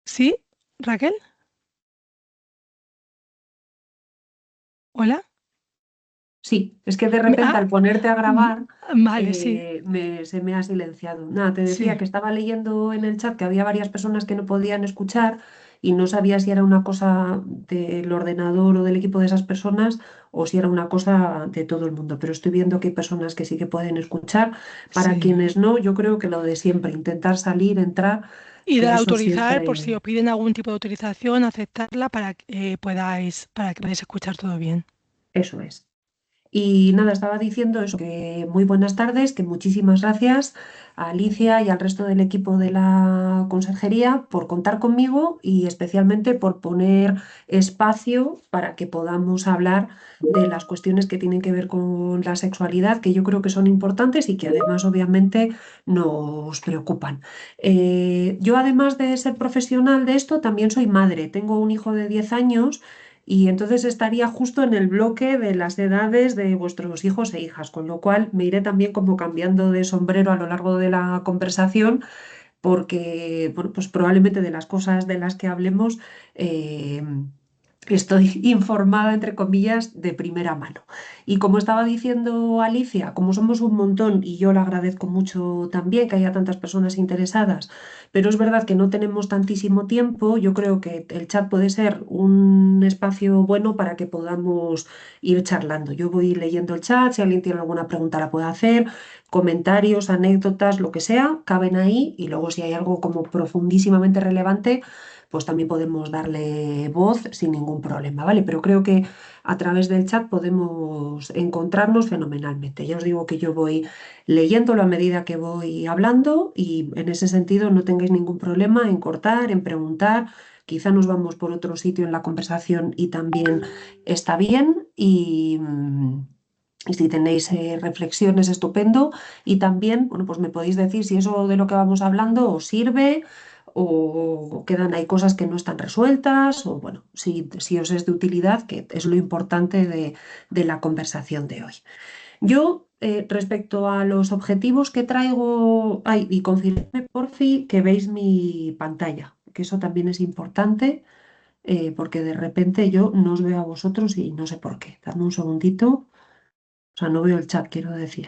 ¿Sí? ¿Raquel? ¿Hola? Sí, es que de Me- repente ah, al ponerte a mm, grabar vale, sí, se me ha silenciado. Nada, te decía sí, que estaba leyendo en el chat que había varias personas que no podían escuchar y no sabía si era una cosa del ordenador o del equipo de esas personas o si era una cosa de todo el mundo. Pero estoy viendo que hay personas que sí que pueden escuchar. Para sí. quienes no, yo creo que lo de siempre, intentar salir, entrar, Y dar que a eso autorizar por si siempre, os piden algún tipo de autorización, aceptarla para que podáis escuchar todo bien. eso es. Y nada, estaba diciendo eso, que muy buenas tardes, que muchísimas gracias a Alicia y al resto del equipo de la conserjería por contar conmigo y especialmente por poner espacio para que podamos hablar de las cuestiones que tienen que ver con la sexualidad, que yo creo que son importantes y que además obviamente nos preocupan. Yo además de ser profesional de esto, también soy madre. Tengo un hijo de 10 años y entonces estaría justo en el bloque de las edades de vuestros hijos e hijas, con lo cual me iré también como cambiando de sombrero a lo largo de la conversación, porque bueno, pues probablemente de las cosas de las que hablemos eh, estoy informada, entre comillas, de primera mano. Y como estaba diciendo Alicia, como somos un montón, y yo le agradezco mucho también que haya tantas personas interesadas, pero es verdad que no tenemos tantísimo tiempo, yo creo que el chat puede ser un espacio bueno para que podamos ir charlando. Yo voy leyendo el chat, si alguien tiene alguna pregunta la puede hacer, comentarios, anécdotas, lo que sea, caben ahí, y luego si hay algo como profundísimamente relevante pues también podemos darle voz sin ningún problema, ¿vale? Pero creo que a través del chat podemos encontrarnos fenomenalmente. Ya os digo que yo voy leyéndolo a medida que voy hablando y en ese sentido no tengáis ningún problema en cortar, en preguntar. Quizá nos vamos por otro sitio en la conversación y también está bien. Y si tenéis reflexiones, estupendo. Y también, bueno, pues me podéis decir si eso de lo que vamos hablando os sirve o quedan ahí cosas que no están resueltas, o bueno, si os es de utilidad, que es lo importante de la conversación de hoy. Yo, respecto a los objetivos que traigo, ay, y confirmé por fin que veis mi pantalla, que eso también es importante, porque de repente yo no os veo a vosotros y no sé por qué. Dame un segundito, o sea, no veo el chat, quiero decir.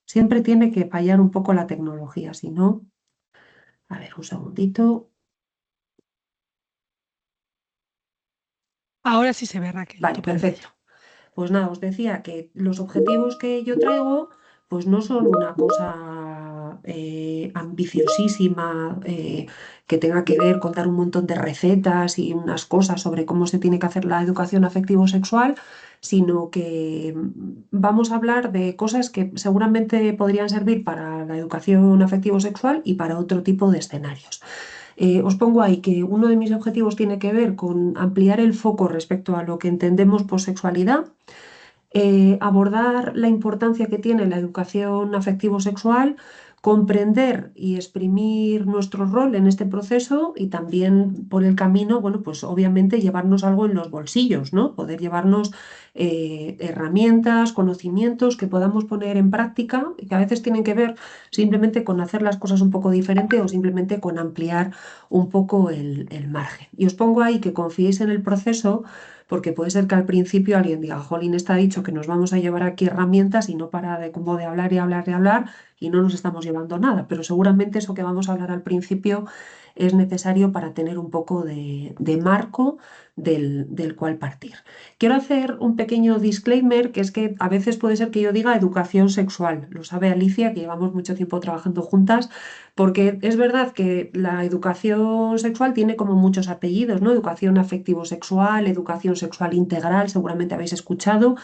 Siempre tiene que fallar un poco la tecnología, si no, a ver, un segundito. Ahora sí se ve, Raquel, Vale, tu perfecto. pantalla. Pues nada, os decía que los objetivos que yo traigo, pues no son una cosa ambiciosísima, que tenga que ver con dar un montón de recetas y unas cosas sobre cómo se tiene que hacer la educación afectivo-sexual, sino que vamos a hablar de cosas que seguramente podrían servir para la educación afectivo-sexual y para otro tipo de escenarios. Os pongo ahí que uno de mis objetivos tiene que ver con ampliar el foco respecto a lo que entendemos por sexualidad, abordar la importancia que tiene la educación afectivo-sexual, comprender y exprimir nuestro rol en este proceso y también por el camino, bueno, pues obviamente llevarnos algo en los bolsillos, ¿no? Poder llevarnos herramientas, conocimientos que podamos poner en práctica y que a veces tienen que ver simplemente con hacer las cosas un poco diferente o simplemente con ampliar un poco el margen. Y os pongo ahí que confiéis en el proceso porque puede ser que al principio alguien diga, Jolín, está dicho que nos vamos a llevar aquí herramientas y no para de como de hablar y hablar y hablar y no nos estamos llevando nada, pero seguramente eso que vamos a hablar al principio es necesario para tener un poco de marco del cual partir. Quiero hacer un pequeño disclaimer, que es que a veces puede ser que yo diga educación sexual, lo sabe Alicia, que llevamos mucho tiempo trabajando juntas, porque es verdad que la educación sexual tiene como muchos apellidos, ¿no? Educación afectivo-sexual, educación sexual integral, seguramente habéis escuchado.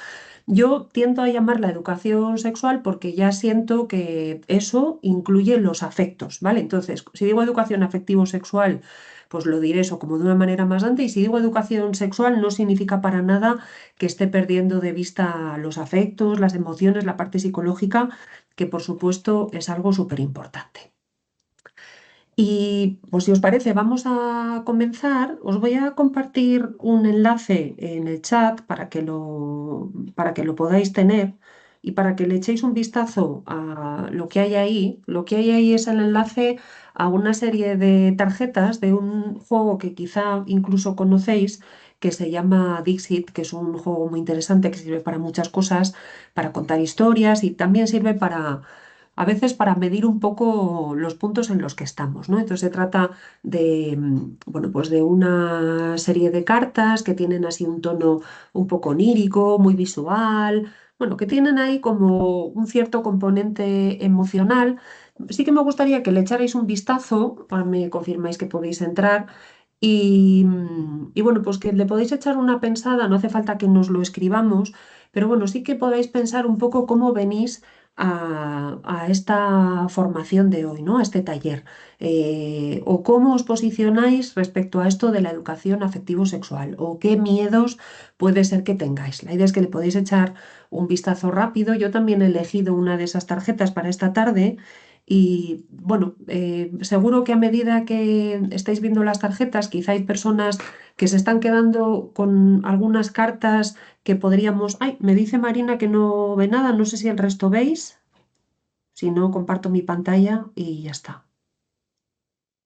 Yo tiendo a llamarla educación sexual porque ya siento que eso incluye los afectos, ¿vale? Entonces, si digo educación afectivo-sexual, pues lo diré eso como de una manera más amplia, y si digo educación sexual no significa para nada que esté perdiendo de vista los afectos, las emociones, la parte psicológica, que por supuesto es algo súper importante. Y pues si os parece, vamos a comenzar. Os voy a compartir un enlace en el chat para que lo podáis tener. y para que le echéis un vistazo a lo que hay ahí, lo que hay ahí es el enlace a una serie de tarjetas de un juego que quizá incluso conocéis, que se llama Dixit, que es un juego muy interesante que sirve para muchas cosas, para contar historias y también sirve para, a veces, para medir un poco los puntos en los que estamos, ¿no? Entonces se trata de, bueno, pues de una serie de cartas que tienen así un tono un poco onírico, muy visual, bueno, que tienen ahí como un cierto componente emocional. Sí que me gustaría que le echarais un vistazo, ahora me confirmáis que podéis entrar. Y bueno, pues que le podéis echar una pensada, no hace falta que nos lo escribamos, pero bueno, sí que podáis pensar un poco cómo venís a esta formación de hoy, ¿no? A este taller. O cómo os posicionáis respecto a esto de la educación afectivo-sexual, o qué miedos puede ser que tengáis. La idea es que le podéis echar un vistazo rápido. Yo también he elegido una de esas tarjetas para esta tarde. Y bueno, seguro que a medida que estáis viendo las tarjetas, quizá hay personas que se están quedando con algunas cartas que podríamos... Ay, me dice Marina que no ve nada, no sé si el resto veis. Si no, comparto mi pantalla y ya está.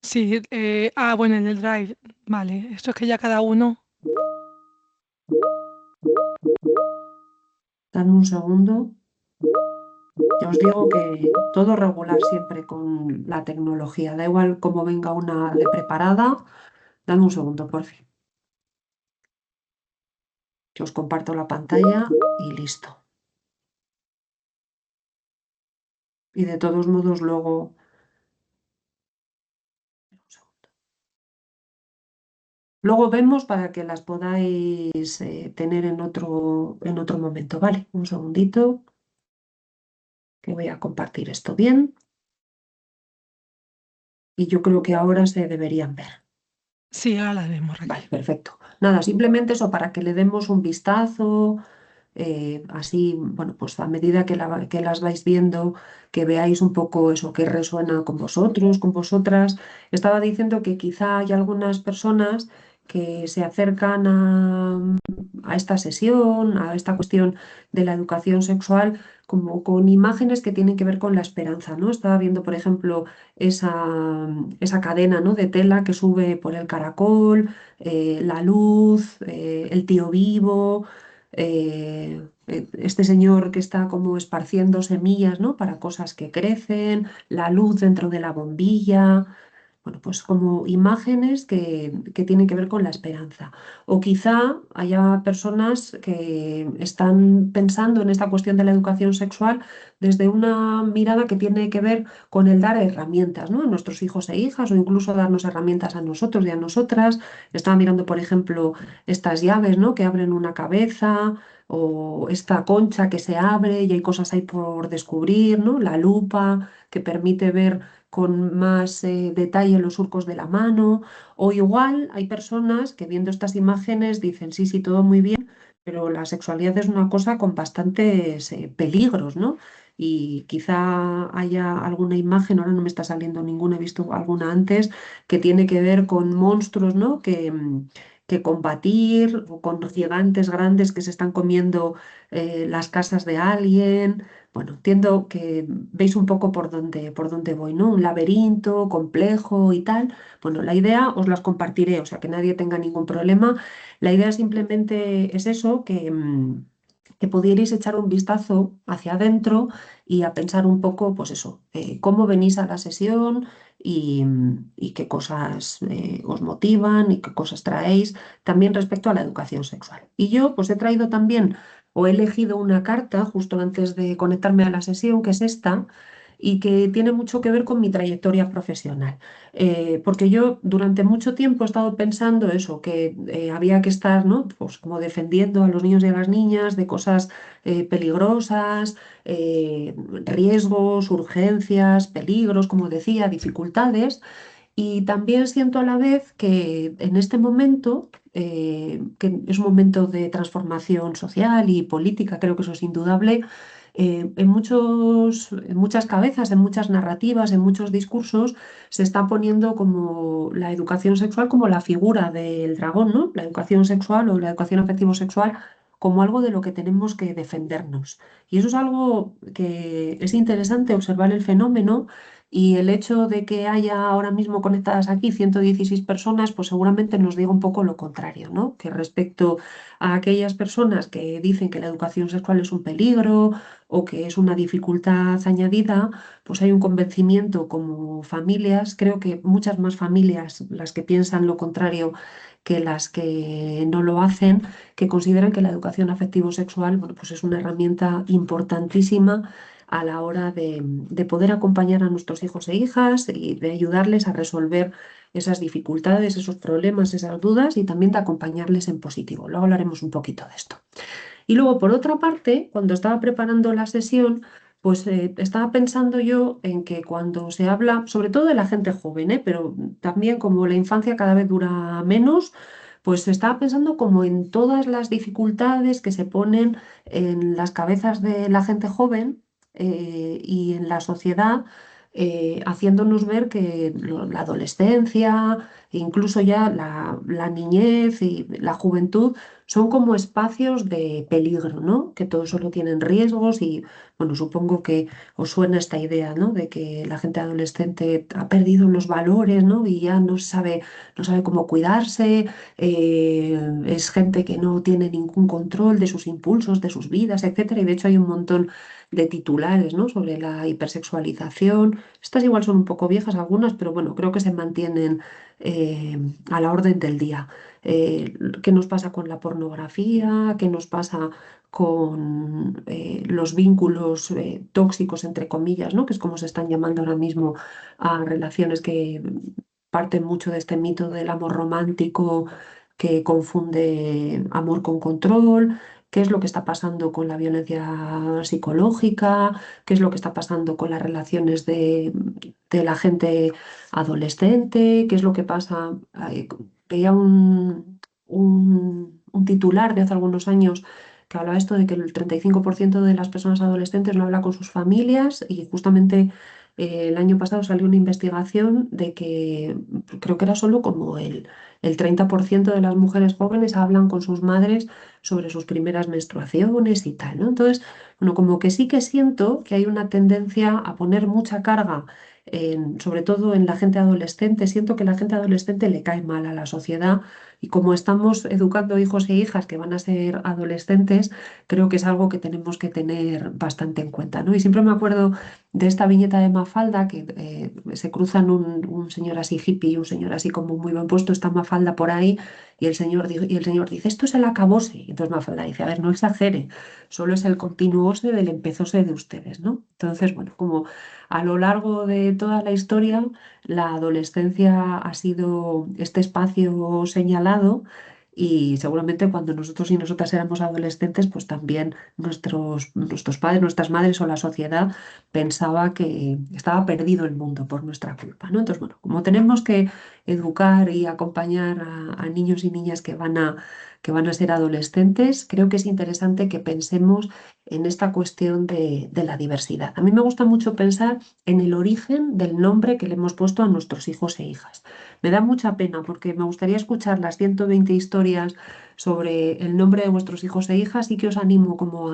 Sí, bueno, en el Drive, vale. Esto es que ya cada uno. Dame un segundo. Ya os digo que todo regular siempre con la tecnología. Da igual cómo venga una de preparada. Dame un segundo, por fin. Que os comparto la pantalla y listo. Y de todos modos luego... Luego vemos para que las podáis tener en otro momento. Vale, un segundito, que voy a compartir esto bien. Y yo creo que ahora se deberían ver. Sí, ahora la vemos, Vale, Raquel. perfecto. Nada, simplemente eso para que le demos un vistazo, así, bueno, pues a medida que las vais viendo, que veáis un poco eso que resuena con vosotros, con vosotras. Estaba diciendo que quizá hay algunas personas que se acercan a esta sesión, a esta cuestión de la educación sexual, como con imágenes que tienen que ver con la esperanza, ¿no? Estaba viendo, por ejemplo, esa cadena, ¿no? de tela que sube por el caracol, la luz, el tío vivo, este señor que está como esparciendo semillas, ¿no? para cosas que crecen, la luz dentro de la bombilla. Bueno, pues como imágenes que tienen que ver con la esperanza. O quizá haya personas que están pensando en esta cuestión de la educación sexual desde una mirada que tiene que ver con el dar herramientas, ¿no? a nuestros hijos e hijas, o incluso darnos herramientas a nosotros y a nosotras. Estaba mirando, por ejemplo, estas llaves, ¿no? que abren una cabeza, o esta concha que se abre y hay cosas ahí por descubrir, ¿no? La lupa que permite ver con más detalle los surcos de la mano, o igual hay personas que viendo estas imágenes dicen, sí, sí, todo muy bien, pero la sexualidad es una cosa con bastantes peligros, ¿no? Y quizá haya alguna imagen, ahora no me está saliendo ninguna, he visto alguna antes, que tiene que ver con monstruos, ¿no? Que combatir, o con gigantes grandes que se están comiendo las casas de alguien. Bueno, entiendo que veis un poco por dónde voy, ¿no? Un laberinto complejo y tal. Bueno, la idea os las compartiré, o sea, que nadie tenga ningún problema. La idea simplemente es eso, que pudierais echar un vistazo hacia adentro y a pensar un poco, pues eso, cómo venís a la sesión y qué cosas os motivan y qué cosas traéis también respecto a la educación sexual. Y yo, pues he traído también o he elegido una carta justo antes de conectarme a la sesión, que es esta, y que tiene mucho que ver con mi trayectoria profesional. Porque yo durante mucho tiempo he estado pensando eso, que había que estar, ¿no? Pues como defendiendo a los niños y a las niñas de cosas peligrosas, riesgos, urgencias, peligros, como decía, dificultades. Y también siento a la vez que en este momento, que es un momento de transformación social y política, creo que eso es indudable, en muchas cabezas, en muchas narrativas, en muchos discursos, se está poniendo como la educación sexual como la figura del dragón, ¿no? La educación sexual o la educación afectivo-sexual como algo de lo que tenemos que defendernos. Y eso es algo que es interesante observar el fenómeno. Y el hecho de que haya ahora mismo conectadas aquí 116 personas, pues seguramente nos diga un poco lo contrario, ¿no? Que respecto a aquellas personas que dicen que la educación sexual es un peligro o que es una dificultad añadida, pues hay un convencimiento como familias, creo que muchas más familias las que piensan lo contrario que las que no lo hacen, que consideran que la educación afectivo-sexual, bueno, pues es una herramienta importantísima a la hora de poder acompañar a nuestros hijos e hijas y de ayudarles a resolver esas dificultades, esos problemas, esas dudas y también de acompañarles en positivo. Luego hablaremos un poquito de esto. Y luego, por otra parte, cuando estaba preparando la sesión, pues estaba pensando yo en que cuando se habla, sobre todo de la gente joven, pero también como la infancia cada vez dura menos, pues estaba pensando como en todas las dificultades que se ponen en las cabezas de la gente joven y en la sociedad, haciéndonos ver que la adolescencia, e incluso ya la niñez y la juventud son como espacios de peligro, ¿no? Que todos solo tienen riesgos y, bueno, supongo que os suena esta idea, ¿no? De que la gente adolescente ha perdido los valores, ¿no? Y ya no sabe cómo cuidarse, es gente que no tiene ningún control de sus impulsos, de sus vidas, etcétera. Y de hecho hay un montón de titulares, ¿no? Sobre la hipersexualización. Estas igual son un poco viejas algunas, pero bueno, creo que se mantienen eh, a la orden del día. ¿Qué nos pasa con la pornografía? ¿Qué nos pasa con los vínculos tóxicos, entre comillas, ¿no? Que es como se están llamando ahora mismo a relaciones que parten mucho de este mito del amor romántico que confunde amor con control? ¿Qué es lo que está pasando con la violencia psicológica? ¿Qué es lo que está pasando con las relaciones de la gente adolescente? ¿Qué es lo que pasa? Veía un titular de hace algunos años que hablaba esto de que el 35% de las personas adolescentes no habla con sus familias y justamente el año pasado salió una investigación de que creo que era solo como el 30% de las mujeres jóvenes hablan con sus madres sobre sus primeras menstruaciones y tal, ¿no? Entonces, bueno, como que sí que siento que hay una tendencia a poner mucha carga sobre todo en la gente adolescente. Siento que la gente adolescente le cae mal a la sociedad y como estamos educando hijos e hijas que van a ser adolescentes, creo que es algo que tenemos que tener bastante en cuenta, ¿no? Y siempre me acuerdo de esta viñeta de Mafalda que se cruzan un señor así hippie y un señor así como muy buen puesto, está Mafalda por ahí y el señor dice, esto es el acabose. Y entonces Mafalda dice, a ver, no exagere, solo es el continuose del empezose de ustedes, ¿no? Entonces, bueno, como a lo largo de toda la historia, la adolescencia ha sido este espacio señalado y seguramente cuando nosotros y nosotras éramos adolescentes, pues también nuestros padres, nuestras madres o la sociedad pensaba que estaba perdido el mundo por nuestra culpa, ¿no? Entonces, bueno, como tenemos que educar y acompañar a niños y niñas que van a ser adolescentes, creo que es interesante que pensemos en esta cuestión de la diversidad. A mí me gusta mucho pensar en el origen del nombre que le hemos puesto a nuestros hijos e hijas. Me da mucha pena porque me gustaría escuchar las 120 historias sobre el nombre de vuestros hijos e hijas y que os animo como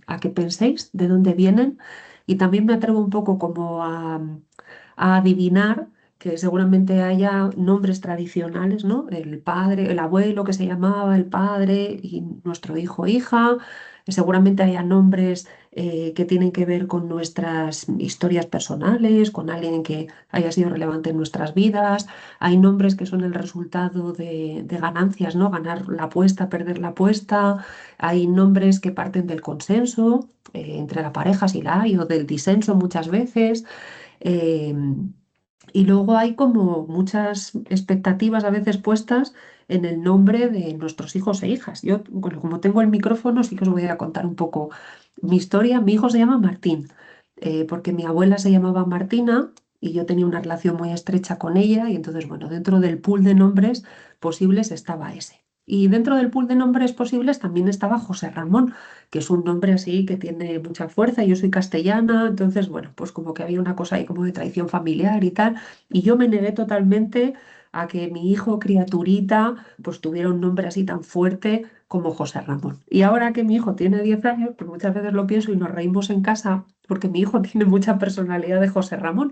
a que penséis de dónde vienen y también me atrevo un poco como a adivinar que seguramente haya nombres tradicionales, ¿no? El padre, el abuelo que se llamaba el padre y nuestro hijo o hija. Seguramente haya nombres que tienen que ver con nuestras historias personales, con alguien que haya sido relevante en nuestras vidas. Hay nombres que son el resultado de ganancias, ¿no? Ganar la apuesta, perder la apuesta. Hay nombres que parten del consenso entre la pareja, si la hay, o del disenso muchas veces. Em, y luego hay como muchas expectativas a veces puestas en el nombre de nuestros hijos e hijas. Yo, bueno, como tengo el micrófono, sí que os voy a contar un poco mi historia. Mi hijo se llama Martín, porque mi abuela se llamaba Martina y yo tenía una relación muy estrecha con ella y entonces, bueno, dentro del pool de nombres posibles estaba ese. Y dentro del pool de nombres posibles también estaba José Ramón, que es un nombre así que tiene mucha fuerza. Yo soy castellana, entonces, bueno, pues como que había una cosa ahí como de tradición familiar y tal. Y yo me negué totalmente a que mi hijo, criaturita, pues tuviera un nombre así tan fuerte como José Ramón. Y ahora que mi hijo tiene 10 años, pues muchas veces lo pienso y nos reímos en casa porque mi hijo tiene mucha personalidad de José Ramón.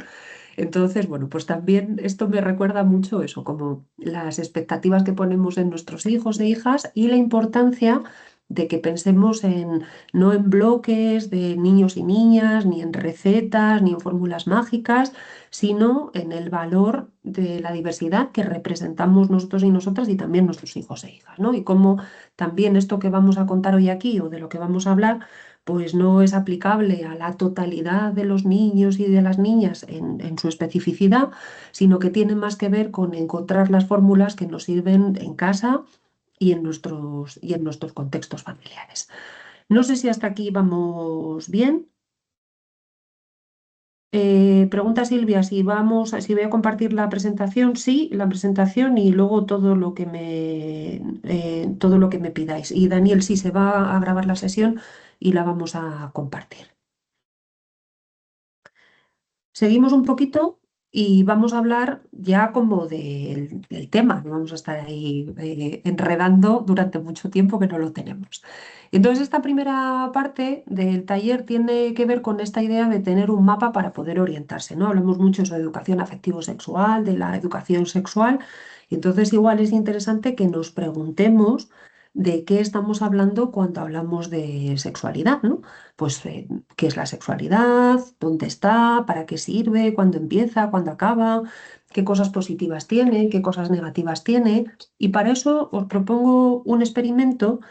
Entonces, bueno, pues también esto me recuerda mucho eso, como las expectativas que ponemos en nuestros hijos e hijas y la importancia de que pensemos en no en bloques de niños y niñas, ni en recetas, ni en fórmulas mágicas, sino en el valor de la diversidad que representamos nosotros y nosotras y también nuestros hijos e hijas, ¿no? Y cómo también esto que vamos a contar hoy aquí o de lo que vamos a hablar pues no es aplicable a la totalidad de los niños y de las niñas en su especificidad, sino que tiene más que ver con encontrar las fórmulas que nos sirven en casa y en nuestros contextos familiares. No sé si hasta aquí vamos bien. Pregunta Silvia si voy a compartir la presentación. Sí, la presentación y luego todo lo que me pidáis. Y Daniel, sí, se va a grabar la sesión y la vamos a compartir. Seguimos un poquito y vamos a hablar ya como del tema, no vamos a estar ahí enredando durante mucho tiempo que no lo tenemos. Entonces, esta primera parte del taller tiene que ver con esta idea de tener un mapa para poder orientarse, ¿no? Hablamos mucho sobre educación afectivo-sexual, de la educación sexual, y entonces igual es interesante que nos preguntemos de qué estamos hablando cuando hablamos de sexualidad, ¿no? Pues qué es la sexualidad, dónde está, para qué sirve, cuándo empieza, cuándo acaba, qué cosas positivas tiene, qué cosas negativas tiene. Y para eso os propongo un experimento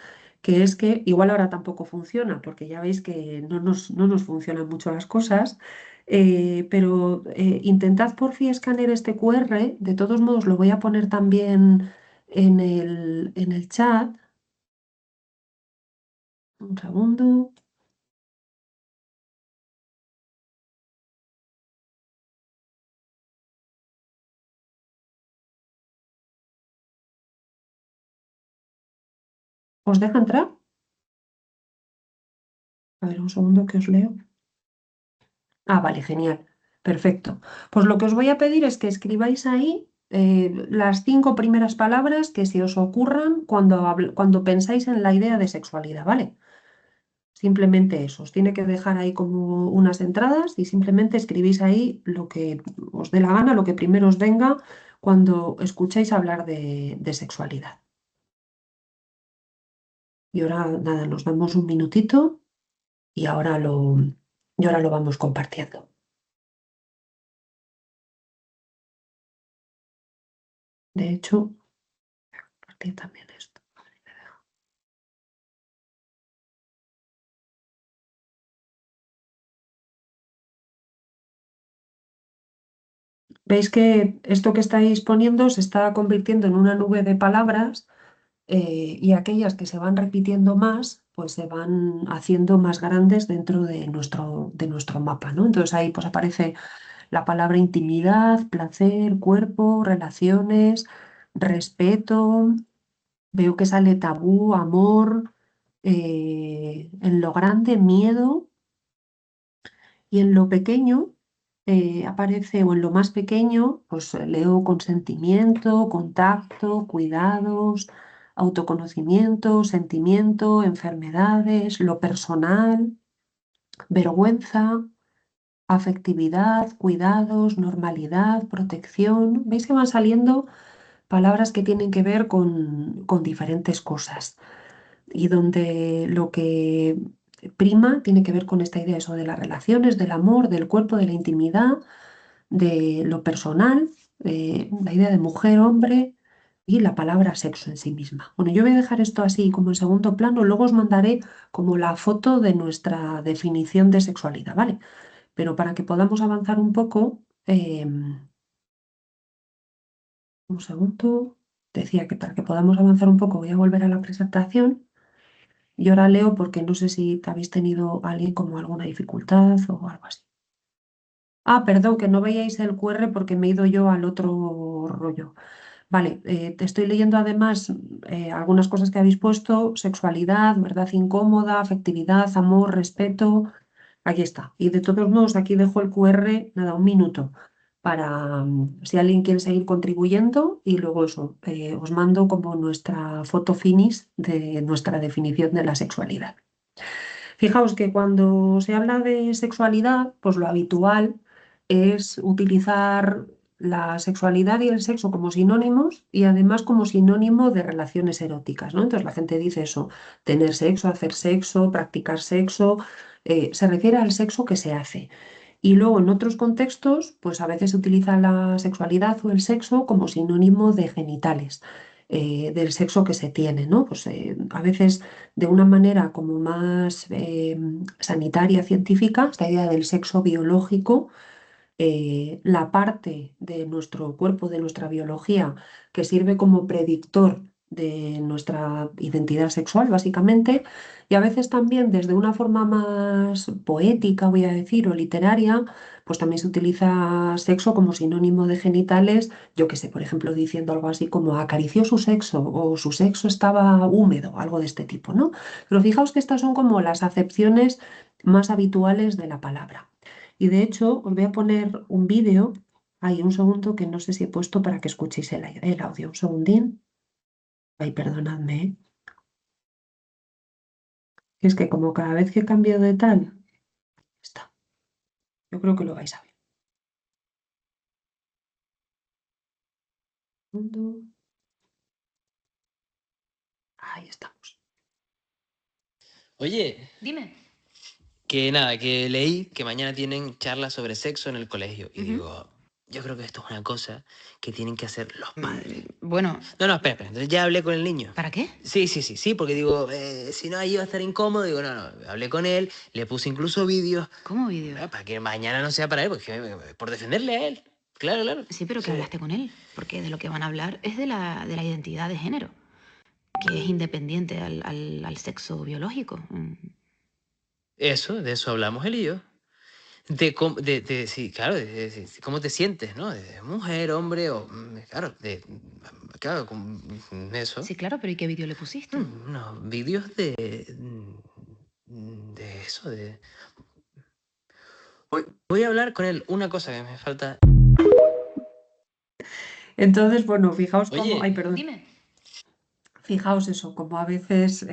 que es que igual ahora tampoco funciona, porque ya veis que no nos funcionan mucho las cosas, pero intentad por fin escanear este QR, de todos modos lo voy a poner también en el chat. Un segundo. ¿Os deja entrar? A ver, un segundo que os leo. Ah, vale, genial. Perfecto. Pues lo que os voy a pedir es que escribáis ahí las 5 primeras palabras que se os ocurran cuando pensáis en la idea de sexualidad, ¿vale? Simplemente eso. Os tiene que dejar ahí como unas entradas y simplemente escribís ahí lo que os dé la gana, lo que primero os venga cuando escucháis hablar de sexualidad. Y ahora, nada, nos damos un minutito y ahora lo vamos compartiendo. De hecho, compartir también esto. Veis que esto que estáis poniendo se está convirtiendo en una nube de palabras y aquellas que se van repitiendo más, pues se van haciendo más grandes dentro de nuestro mapa, ¿no? Entonces ahí pues aparece la palabra intimidad, placer, cuerpo, relaciones, respeto. Veo que sale tabú, amor, en lo grande, miedo. Y en lo pequeño aparece, o en lo más pequeño, pues leo consentimiento, contacto, cuidados, autoconocimiento, sentimiento, enfermedades, lo personal, vergüenza, afectividad, cuidados, normalidad, protección. ¿Veis que van saliendo palabras que tienen que ver con diferentes cosas? Y donde lo que prima tiene que ver con esta idea eso de las relaciones, del amor, del cuerpo, de la intimidad, de lo personal, la idea de mujer, hombre y la palabra sexo en sí misma. Bueno, yo voy a dejar esto así como en segundo plano, luego os mandaré como la foto de nuestra definición de sexualidad, ¿vale? Pero para que podamos avanzar un poco, un segundo, decía que para que podamos avanzar un poco voy a volver a la presentación. Y ahora leo porque no sé si habéis tenido alguien como alguna dificultad o algo así. Ah, perdón, que no veíais el QR porque me he ido yo al otro rollo. Vale, te estoy leyendo además algunas cosas que habéis puesto, sexualidad, verdad incómoda, afectividad, amor, respeto. Aquí está. Y de todos modos, aquí dejo el QR, nada, un minuto, para si alguien quiere seguir contribuyendo y luego eso, os mando como nuestra foto finis de nuestra definición de la sexualidad. Fijaos que cuando se habla de sexualidad, pues lo habitual es utilizar la sexualidad y el sexo como sinónimos y además como sinónimo de relaciones eróticas, ¿no? Entonces la gente dice eso, tener sexo, hacer sexo, practicar sexo, se refiere al sexo que se hace. Y luego en otros contextos, pues a veces se utiliza la sexualidad o el sexo como sinónimo de genitales, del sexo que se tiene, ¿no? Pues a veces de una manera como más sanitaria, científica, esta idea del sexo biológico, la parte de nuestro cuerpo, de nuestra biología, que sirve como predictor de nuestra identidad sexual, básicamente, y a veces también desde una forma más poética, voy a decir, o literaria, pues también se utiliza sexo como sinónimo de genitales, yo que sé, por ejemplo, diciendo algo así como acarició su sexo o su sexo estaba húmedo, algo de este tipo, ¿no? Pero fijaos que estas son como las acepciones más habituales de la palabra. Y de hecho, os voy a poner un vídeo. Hay un segundo que no sé si he puesto para que escuchéis el audio. Un segundín. Ay, perdonadme, ¿eh? Es que como cada vez que cambio de tal, está. Yo creo que lo vais a ver. Segundo. Ahí estamos. Oye, Dime. que nada, que leí que mañana tienen charlas sobre sexo en el colegio. Y Ujú. digo, yo creo que esto es una cosa que tienen que hacer los padres. Bueno, No, no, espera, espera. Entonces ya hablé con el niño. ¿para qué? Sí, porque digo, si no, ahí va a estar incómodo. Digo, no, no, hablé con él, le puse incluso vídeos, ¿Cómo vídeo? para que mañana no sea para él, porque por defenderle a él. Claro, claro. Sí, pero que Sí. hablaste con él, porque de lo que van a hablar es de la identidad de género, que es independiente al sexo biológico. Eso, de eso hablamos él y yo. Sí, claro, de cómo te sientes, ¿no? De mujer, hombre, o, claro, claro, eso. Sí, claro, pero ¿y qué vídeo le pusiste? Unos vídeos de eso, Voy a hablar con él, una cosa que me falta. Entonces, bueno, fijaos cómo. Oye, Ay, perdón. Dime. Fijaos eso, como a veces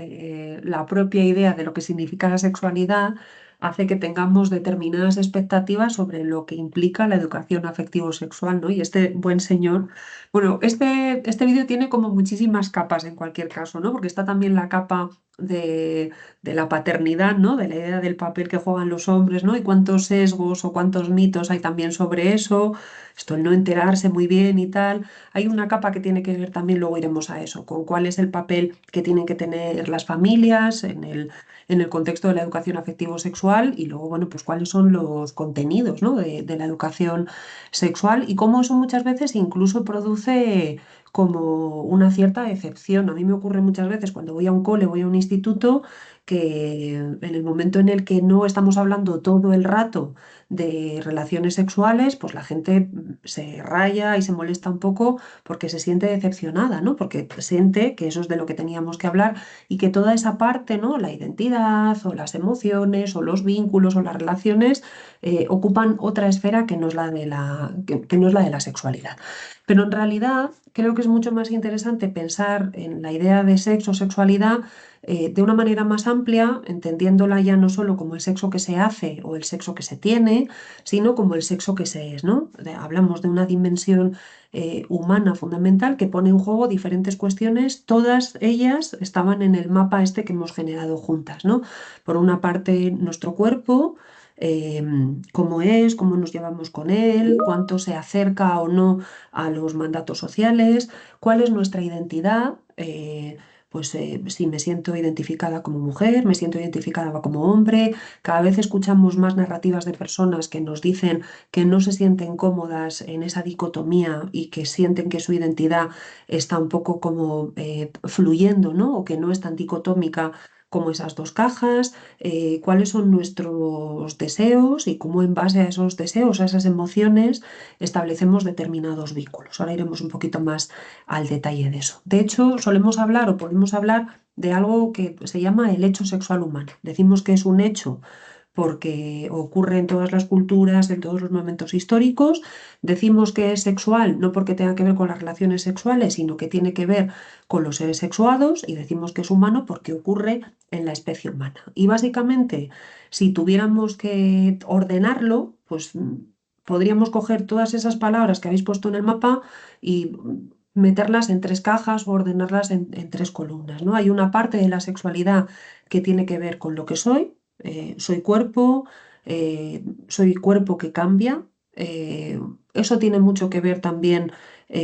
la propia idea de lo que significa la sexualidad hace que tengamos determinadas expectativas sobre lo que implica la educación afectivo-sexual, ¿no? Y este buen señor, bueno, este vídeo tiene como muchísimas capas en cualquier caso, ¿no? Porque está también la capa de la paternidad, ¿no? De la idea del papel que juegan los hombres, ¿no? Y cuántos sesgos o cuántos mitos hay también sobre eso, esto el no enterarse muy bien y tal. Hay una capa que tiene que ver también, luego iremos a eso, con cuál es el papel que tienen que tener las familias en el contexto de la educación afectivo-sexual y luego, bueno, pues cuáles son los contenidos, ¿no? de la educación sexual y cómo eso muchas veces incluso produce como una cierta decepción. A mí me ocurre muchas veces cuando voy a un cole, voy a un instituto, que en el momento en el que no estamos hablando todo el rato de relaciones sexuales, pues la gente se raya y se molesta un poco porque se siente decepcionada, ¿no? Porque siente que eso es de lo que teníamos que hablar y que toda esa parte, ¿no? La identidad o las emociones o los vínculos o las relaciones ocupan otra esfera que no es la de que no es la de la sexualidad. Pero en realidad creo que es mucho más interesante pensar en la idea de sexo o sexualidad de una manera más amplia, entendiéndola ya no solo como el sexo que se hace o el sexo que se tiene, sino como el sexo que se es, ¿no? Hablamos de una dimensión humana fundamental que pone en juego diferentes cuestiones, todas ellas estaban en el mapa este que hemos generado juntas, ¿no? Por una parte, nuestro cuerpo, cómo es, cómo nos llevamos con él, cuánto se acerca o no a los mandatos sociales, cuál es nuestra identidad. Pues si me siento identificada como mujer, me siento identificada como hombre. Cada vez escuchamos más narrativas de personas que nos dicen que no se sienten cómodas en esa dicotomía y que sienten que su identidad está un poco como fluyendo, ¿no? O que no es tan dicotómica como esas dos cajas, cuáles son nuestros deseos y cómo en base a esos deseos, a esas emociones, establecemos determinados vínculos. Ahora iremos un poquito más al detalle de eso. De hecho, solemos hablar o podemos hablar de algo que se llama el hecho sexual humano. Decimos que es un hecho porque ocurre en todas las culturas, en todos los momentos históricos. Decimos que es sexual no porque tenga que ver con las relaciones sexuales, sino que tiene que ver con los seres sexuados, y decimos que es humano porque ocurre en la especie humana. Y básicamente, si tuviéramos que ordenarlo, pues podríamos coger todas esas palabras que habéis puesto en el mapa y meterlas en tres cajas o ordenarlas en tres columnas, ¿no? Hay una parte de la sexualidad que tiene que ver con lo que soy, soy cuerpo que cambia. Eso tiene mucho que ver también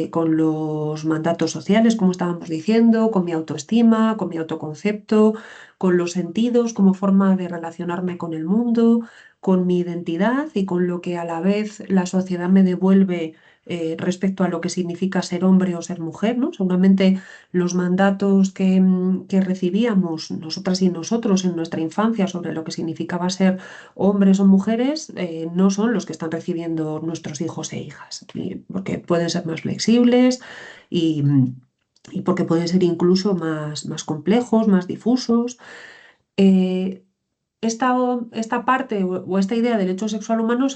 con los mandatos sociales, como estábamos diciendo, con mi autoestima, con mi autoconcepto, con los sentidos como forma de relacionarme con el mundo, con mi identidad y con lo que a la vez la sociedad me devuelve respecto a lo que significa ser hombre o ser mujer, ¿no? Seguramente los mandatos que recibíamos nosotras y nosotros en nuestra infancia sobre lo que significaba ser hombres o mujeres no son los que están recibiendo nuestros hijos e hijas, porque pueden ser más flexibles y, y porque pueden ser incluso más complejos, más difusos. Eh, esta parte o esta idea del hecho sexual humano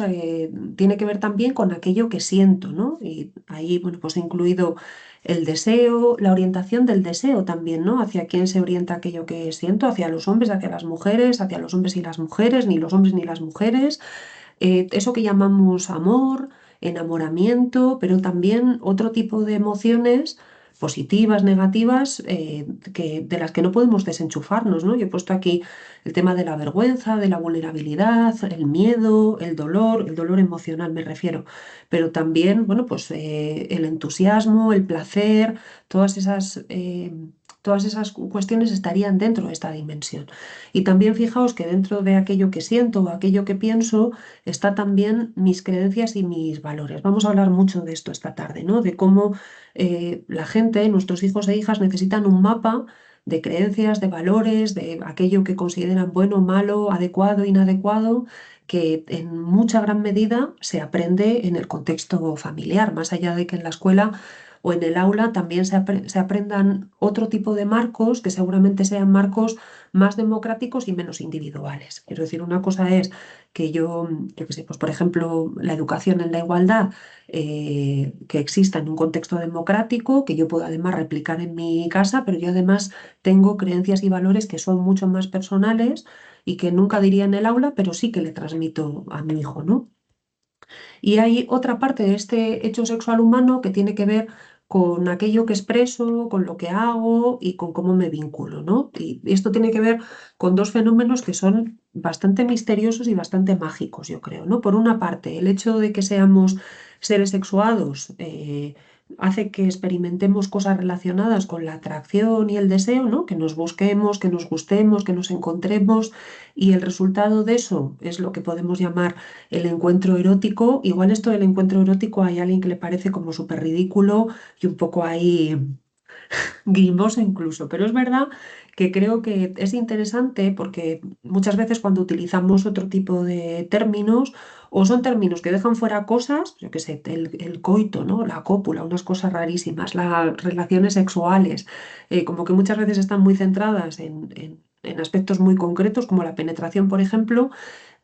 tiene que ver también con aquello que siento, ¿no? Y ahí, bueno, pues he incluido el deseo, la orientación del deseo también, ¿no? Hacia quién se orienta aquello que siento, hacia los hombres, hacia las mujeres, hacia los hombres y las mujeres, ni los hombres ni las mujeres. Eso que llamamos amor, enamoramiento, pero también otro tipo de emociones positivas, negativas, de las que no podemos desenchufarnos, ¿no? Yo he puesto aquí el tema de la vergüenza, de la vulnerabilidad, el miedo, el dolor emocional me refiero, pero también, bueno, pues el entusiasmo, el placer, todas esas cuestiones estarían dentro de esta dimensión. Y también fijaos que dentro de aquello que siento o aquello que pienso, está también mis creencias y mis valores. Vamos a hablar mucho de esto esta tarde, ¿no? De cómo la gente, nuestros hijos e hijas, necesitan un mapa de creencias, de valores, de aquello que consideran bueno, malo, adecuado, inadecuado, que en mucha gran medida se aprende en el contexto familiar, más allá de que en la escuela o en el aula también se aprendan otro tipo de marcos que seguramente sean marcos más democráticos y menos individuales. Quiero decir, una cosa es que yo qué sé, pues por ejemplo, la educación en la igualdad que exista en un contexto democrático, que yo puedo además replicar en mi casa, pero yo además tengo creencias y valores que son mucho más personales y que nunca diría en el aula, pero sí que le transmito a mi hijo, ¿no? Y hay otra parte de este hecho sexual humano que tiene que ver con aquello que expreso, con lo que hago y con cómo me vinculo, ¿no? Y esto tiene que ver con dos fenómenos que son bastante misteriosos y bastante mágicos, yo creo, ¿no? Por una parte, el hecho de que seamos seres sexuados hace que experimentemos cosas relacionadas con la atracción y el deseo, ¿no? Que nos busquemos, que nos gustemos, que nos encontremos, y el resultado de eso es lo que podemos llamar el encuentro erótico. Igual esto del encuentro erótico hay alguien que le parece como súper ridículo y un poco ahí grimoso incluso, pero es verdad que creo que es interesante porque muchas veces cuando utilizamos otro tipo de términos o son términos que dejan fuera cosas, yo qué sé, el coito, ¿no? La cópula, unas cosas rarísimas, las relaciones sexuales, como que muchas veces están muy centradas en aspectos muy concretos como la penetración, por ejemplo,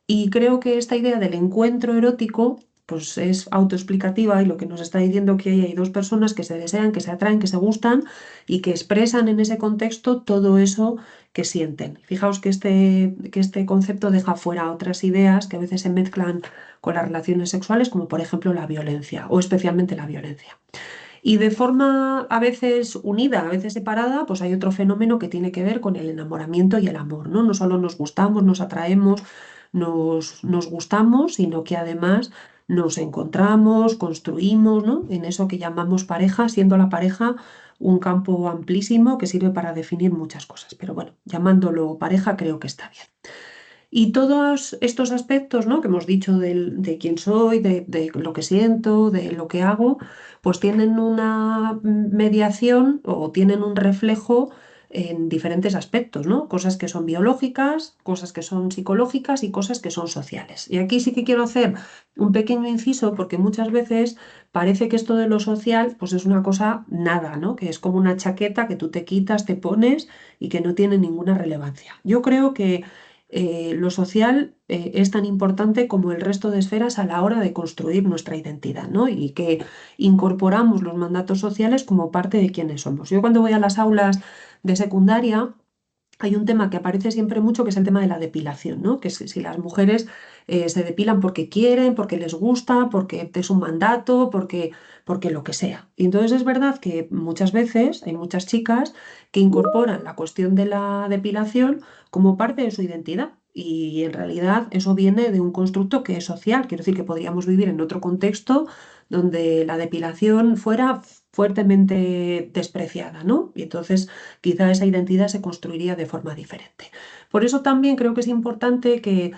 y creo que esta idea del encuentro erótico pues es autoexplicativa, y lo que nos está diciendo que hay dos personas que se desean, que se atraen, que se gustan y que expresan en ese contexto todo eso que sienten. Fijaos que este concepto deja fuera otras ideas que a veces se mezclan con las relaciones sexuales, como por ejemplo la violencia o especialmente la violencia. Y de forma a veces unida, a veces separada, pues hay otro fenómeno que tiene que ver con el enamoramiento y el amor, ¿no? No solo nos gustamos, nos atraemos, nos gustamos, sino que además nos encontramos, construimos, ¿no? En eso que llamamos pareja, siendo la pareja un campo amplísimo que sirve para definir muchas cosas. Pero bueno, llamándolo pareja creo que está bien. Y todos estos aspectos, ¿no? Que hemos dicho de quién soy, de lo que siento, de lo que hago, pues tienen una mediación o tienen un reflejo en diferentes aspectos, ¿no? Cosas que son biológicas, cosas que son psicológicas y cosas que son sociales. Y aquí sí que quiero hacer un pequeño inciso porque muchas veces parece que esto de lo social pues es una cosa nada, ¿no? Que es como una chaqueta que tú te quitas, te pones y que no tiene ninguna relevancia. Yo creo que lo social es tan importante como el resto de esferas a la hora de construir nuestra identidad, ¿no? Y que incorporamos los mandatos sociales como parte de quienes somos. Yo cuando voy a las aulas de secundaria, hay un tema que aparece siempre mucho, que es el tema de la depilación, ¿no? Que si las mujeres se depilan porque quieren, porque les gusta, porque es un mandato, porque lo que sea. Y entonces es verdad que muchas veces hay muchas chicas que incorporan la cuestión de la depilación como parte de su identidad. Y en realidad eso viene de un constructo que es social. Quiero decir que podríamos vivir en otro contexto donde la depilación fuera fuertemente despreciada, ¿no? Y entonces quizá esa identidad se construiría de forma diferente. Por eso también creo que es importante que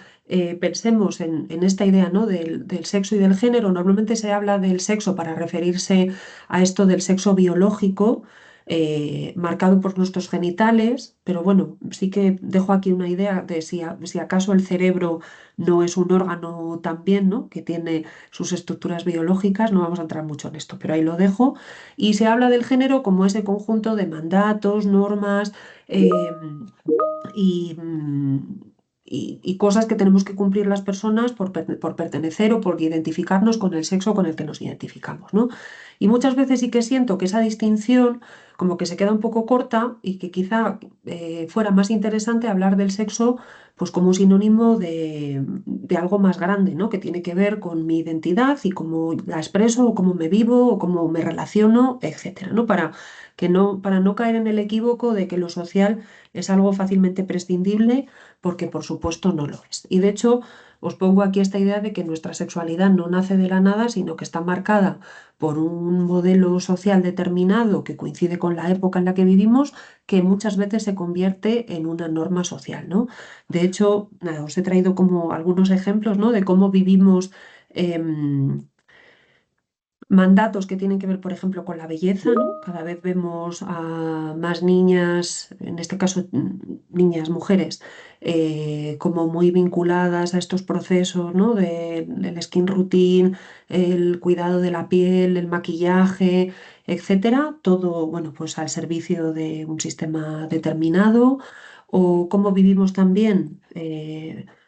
pensemos en esta idea, ¿no? Del sexo y del género. Normalmente se habla del sexo para referirse a esto del sexo biológico, marcado por nuestros genitales, pero bueno, sí que dejo aquí una idea de si acaso el cerebro no es un órgano también, ¿no? Que tiene sus estructuras biológicas, no vamos a entrar mucho en esto, pero ahí lo dejo. Y se habla del género como ese conjunto de mandatos, normas, y, y cosas que tenemos que cumplir las personas por pertenecer o por identificarnos con el sexo con el que nos identificamos, ¿no? Y muchas veces sí que siento que esa distinción como que se queda un poco corta y que quizá fuera más interesante hablar del sexo pues como un sinónimo de algo más grande, ¿no? Que tiene que ver con mi identidad y cómo la expreso o cómo me vivo o cómo me relaciono, etcétera, ¿no? Para no caer en el equívoco de que lo social es algo fácilmente prescindible, porque por supuesto no lo es. Y de hecho, os pongo aquí esta idea de que nuestra sexualidad no nace de la nada, sino que está marcada por un modelo social determinado que coincide con la época en la que vivimos, que muchas veces se convierte en una norma social, ¿no? De hecho, nada, os he traído como algunos ejemplos, ¿no? De cómo vivimos mandatos que tienen que ver, por ejemplo, con la belleza, ¿no? Cada vez vemos a más niñas, en este caso niñas, mujeres, como muy vinculadas a estos procesos, ¿no? Del skin routine, el cuidado de la piel, el maquillaje, etcétera, todo, bueno, pues al servicio de un sistema determinado, o cómo vivimos también.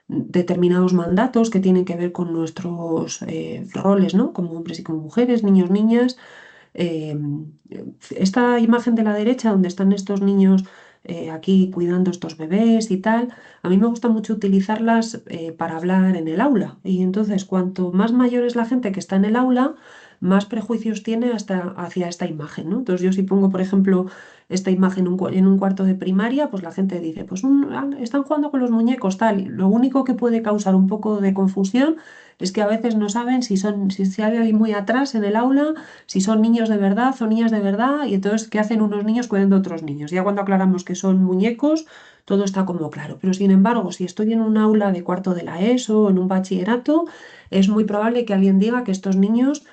Determinados mandatos que tienen que ver con nuestros roles, ¿no? Como hombres y como mujeres, niños, niñas. Eh, Esta imagen de la derecha, donde están estos niños aquí cuidando estos bebés y tal, a mí me gusta mucho utilizarlas para hablar en el aula. Y entonces, cuanto más mayor es la gente que está en el aula, más prejuicios tiene hacia esta imagen, ¿no? Entonces, yo si pongo, por ejemplo, esta imagen en un cuarto de primaria, pues la gente dice, pues están jugando con los muñecos, tal. Y lo único que puede causar un poco de confusión es que a veces no saben si hay alguien muy atrás en el aula, si son niños de verdad o niñas de verdad, y entonces qué hacen unos niños cuidando a otros niños. Ya cuando aclaramos que son muñecos, todo está como claro. Pero sin embargo, si estoy en un aula de cuarto de la ESO o en un bachillerato, es muy probable que alguien diga que estos niños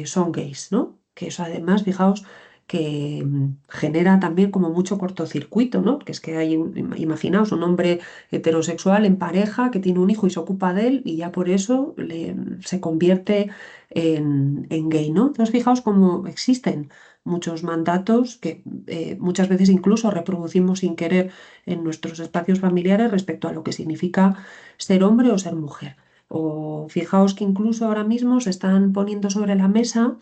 son gays, ¿no? Que eso además, fijaos, que genera también como mucho cortocircuito, ¿no? Que es que hay, imaginaos, un hombre heterosexual en pareja que tiene un hijo y se ocupa de él y ya por eso se convierte en gay, ¿no? Entonces, fijaos cómo existen muchos mandatos que muchas veces incluso reproducimos sin querer en nuestros espacios familiares respecto a lo que significa ser hombre o ser mujer. O fijaos que incluso ahora mismo se están poniendo sobre la mesa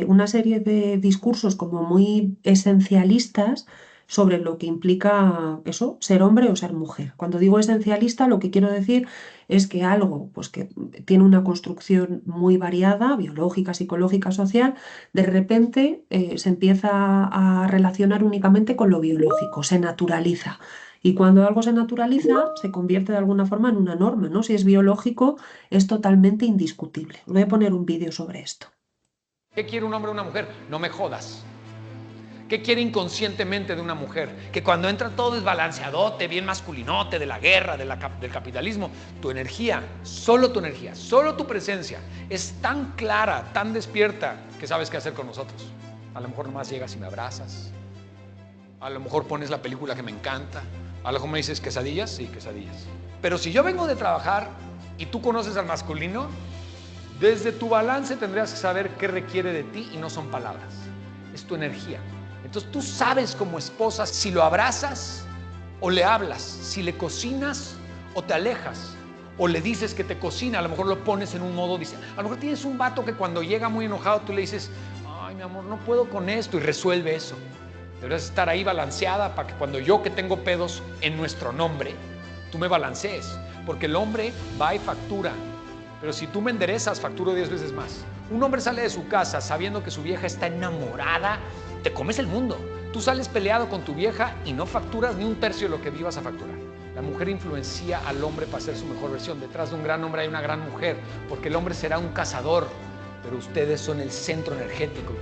una serie de discursos como muy esencialistas sobre lo que implica eso, ser hombre o ser mujer. Cuando digo esencialista, lo que quiero decir es que algo pues, que tiene una construcción muy variada, biológica, psicológica, social, de repente se empieza a relacionar únicamente con lo biológico, se naturaliza. Y cuando algo se naturaliza, se convierte de alguna forma en una norma, ¿no? Si es biológico, es totalmente indiscutible. Os voy a poner un vídeo sobre esto. ¿Qué quiere un hombre o una mujer? No me jodas. ¿Qué quiere inconscientemente de una mujer? Que cuando entra todo desbalanceadote, bien masculinote, de la guerra, del capitalismo, tu energía, solo tu presencia es tan clara, tan despierta, que sabes qué hacer con nosotros. A lo mejor nomás llegas y me abrazas. A lo mejor pones la película que me encanta. A lo mejor me dices quesadillas, sí, quesadillas. Pero si yo vengo de trabajar y tú conoces al masculino, desde tu balance tendrías que saber qué requiere de ti y no son palabras, es tu energía. Entonces tú sabes como esposa si lo abrazas o le hablas, si le cocinas o te alejas, o le dices que te cocina, a lo mejor lo pones en un modo, a lo mejor tienes un vato que cuando llega muy enojado tú le dices, ay mi amor, no puedo con esto, y resuelve eso. Deberías estar ahí balanceada para que cuando yo que tengo pedos en nuestro nombre, tú me balancees, porque el hombre va y factura, pero si tú me enderezas, facturo 10 veces más. Un hombre sale de su casa sabiendo que su vieja está enamorada, te comes el mundo. Tú sales peleado con tu vieja y no facturas ni un tercio de lo que ibas a facturar. La mujer influencia al hombre para ser su mejor versión. Detrás de un gran hombre hay una gran mujer, porque el hombre será un cazador, pero ustedes son el centro energético.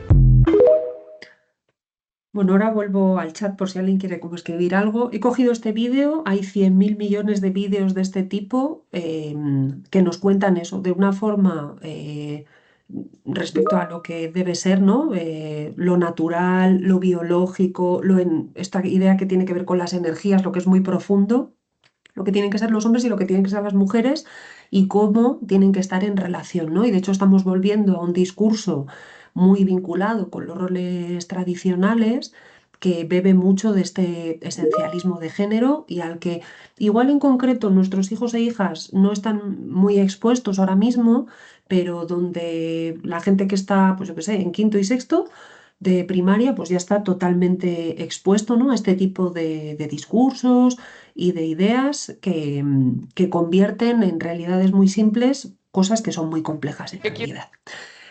Bueno, ahora vuelvo al chat por si alguien quiere como escribir algo. He cogido este vídeo, hay 100.000 millones de vídeos de este tipo que nos cuentan eso de una forma respecto a lo que debe ser, ¿no? Lo natural, lo biológico, esta idea que tiene que ver con las energías, lo que es muy profundo, lo que tienen que ser los hombres y lo que tienen que ser las mujeres y cómo tienen que estar en relación, ¿no? Y de hecho estamos volviendo a un discurso muy vinculado con los roles tradicionales que bebe mucho de este esencialismo de género y al que igual en concreto nuestros hijos e hijas no están muy expuestos ahora mismo, pero donde la gente que está, pues yo qué sé, en quinto y sexto de primaria, pues ya está totalmente expuesto, ¿no? A este tipo de discursos y de ideas que convierten en realidades muy simples cosas que son muy complejas en realidad.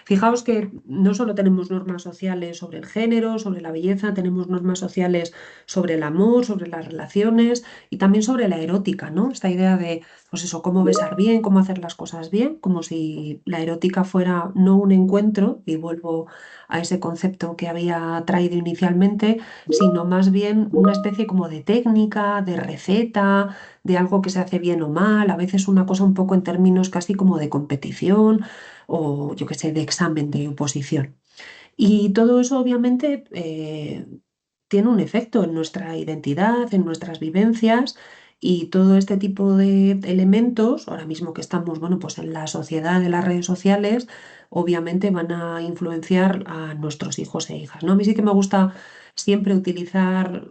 Fijaos que no solo tenemos normas sociales sobre el género, sobre la belleza, tenemos normas sociales sobre el amor, sobre las relaciones y también sobre la erótica, ¿no? Esta idea de, pues eso, cómo besar bien, cómo hacer las cosas bien, como si la erótica fuera no un encuentro, y vuelvo a ese concepto que había traído inicialmente, sino más bien una especie como de técnica, de receta, de algo que se hace bien o mal, a veces una cosa un poco en términos casi como de competición o yo qué sé, de examen de oposición. Y todo eso obviamente tiene un efecto en nuestra identidad, en nuestras vivencias y todo este tipo de elementos, ahora mismo que estamos, bueno, pues en la sociedad de las redes sociales, obviamente van a influenciar a nuestros hijos e hijas, ¿no? A mí sí que me gusta siempre utilizar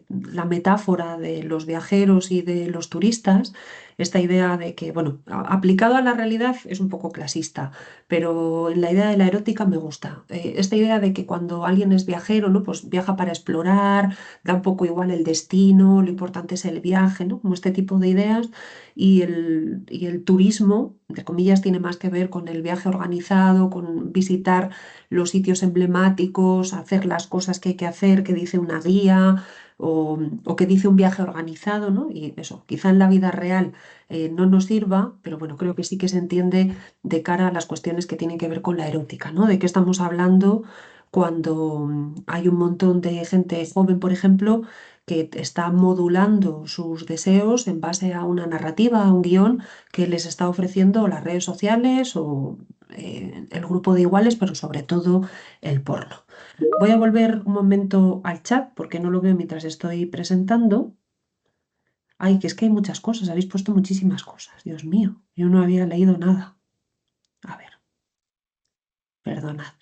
la metáfora de los viajeros y de los turistas, esta idea de que, bueno, aplicado a la realidad es un poco clasista, pero en la idea de la erótica me gusta. Esta idea de que cuando alguien es viajero, ¿no? Pues viaja para explorar, da un poco igual el destino, lo importante es el viaje, ¿no? Como este tipo de ideas. Y el turismo, entre comillas, tiene más que ver con el viaje organizado, con visitar los sitios emblemáticos, hacer las cosas que hay que hacer, que dice una guía o que dice un viaje organizado, ¿no? Y eso, quizá en la vida real no nos sirva, pero bueno, creo que sí que se entiende de cara a las cuestiones que tienen que ver con la erótica, ¿no? ¿De qué estamos hablando cuando hay un montón de gente joven, por ejemplo, que está modulando sus deseos en base a una narrativa, a un guión que les está ofreciendo las redes sociales o el grupo de iguales, pero sobre todo el porno? Voy a volver un momento al chat porque no lo veo mientras estoy presentando. Ay, que es que hay muchas cosas, habéis puesto muchísimas cosas, Dios mío, yo no había leído nada. A ver, perdonad.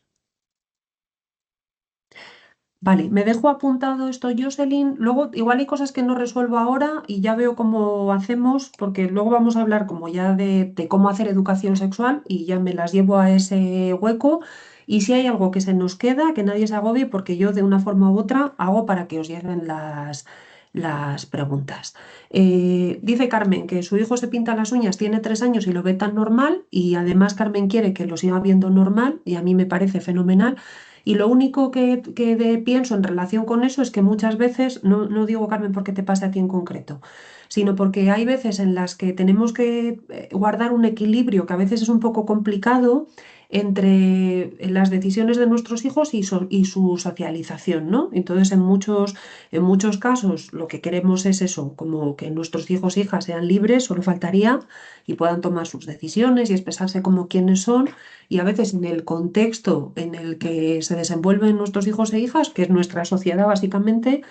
Vale, me dejo apuntado esto, Jocelyn. Luego, igual hay cosas que no resuelvo ahora y ya veo cómo hacemos, porque luego vamos a hablar como ya de cómo hacer educación sexual y ya me las llevo a ese hueco. Y si hay algo que se nos queda, que nadie se agobie, porque yo de una forma u otra hago para que os lleguen las preguntas. Dice Carmen que su hijo se pinta las uñas, tiene 3 años y lo ve tan normal, y además Carmen quiere que lo siga viendo normal y a mí me parece fenomenal. Y lo único que pienso en relación con eso es que muchas veces, no digo Carmen porque te pase a ti en concreto, sino porque hay veces en las que tenemos que guardar un equilibrio que a veces es un poco complicado entre las decisiones de nuestros hijos y su socialización, ¿no? Entonces, en muchos casos lo que queremos es eso, como que nuestros hijos e hijas sean libres, solo faltaría, y puedan tomar sus decisiones y expresarse como quienes son. Y a veces en el contexto en el que se desenvuelven nuestros hijos e hijas, que es nuestra sociedad básicamente,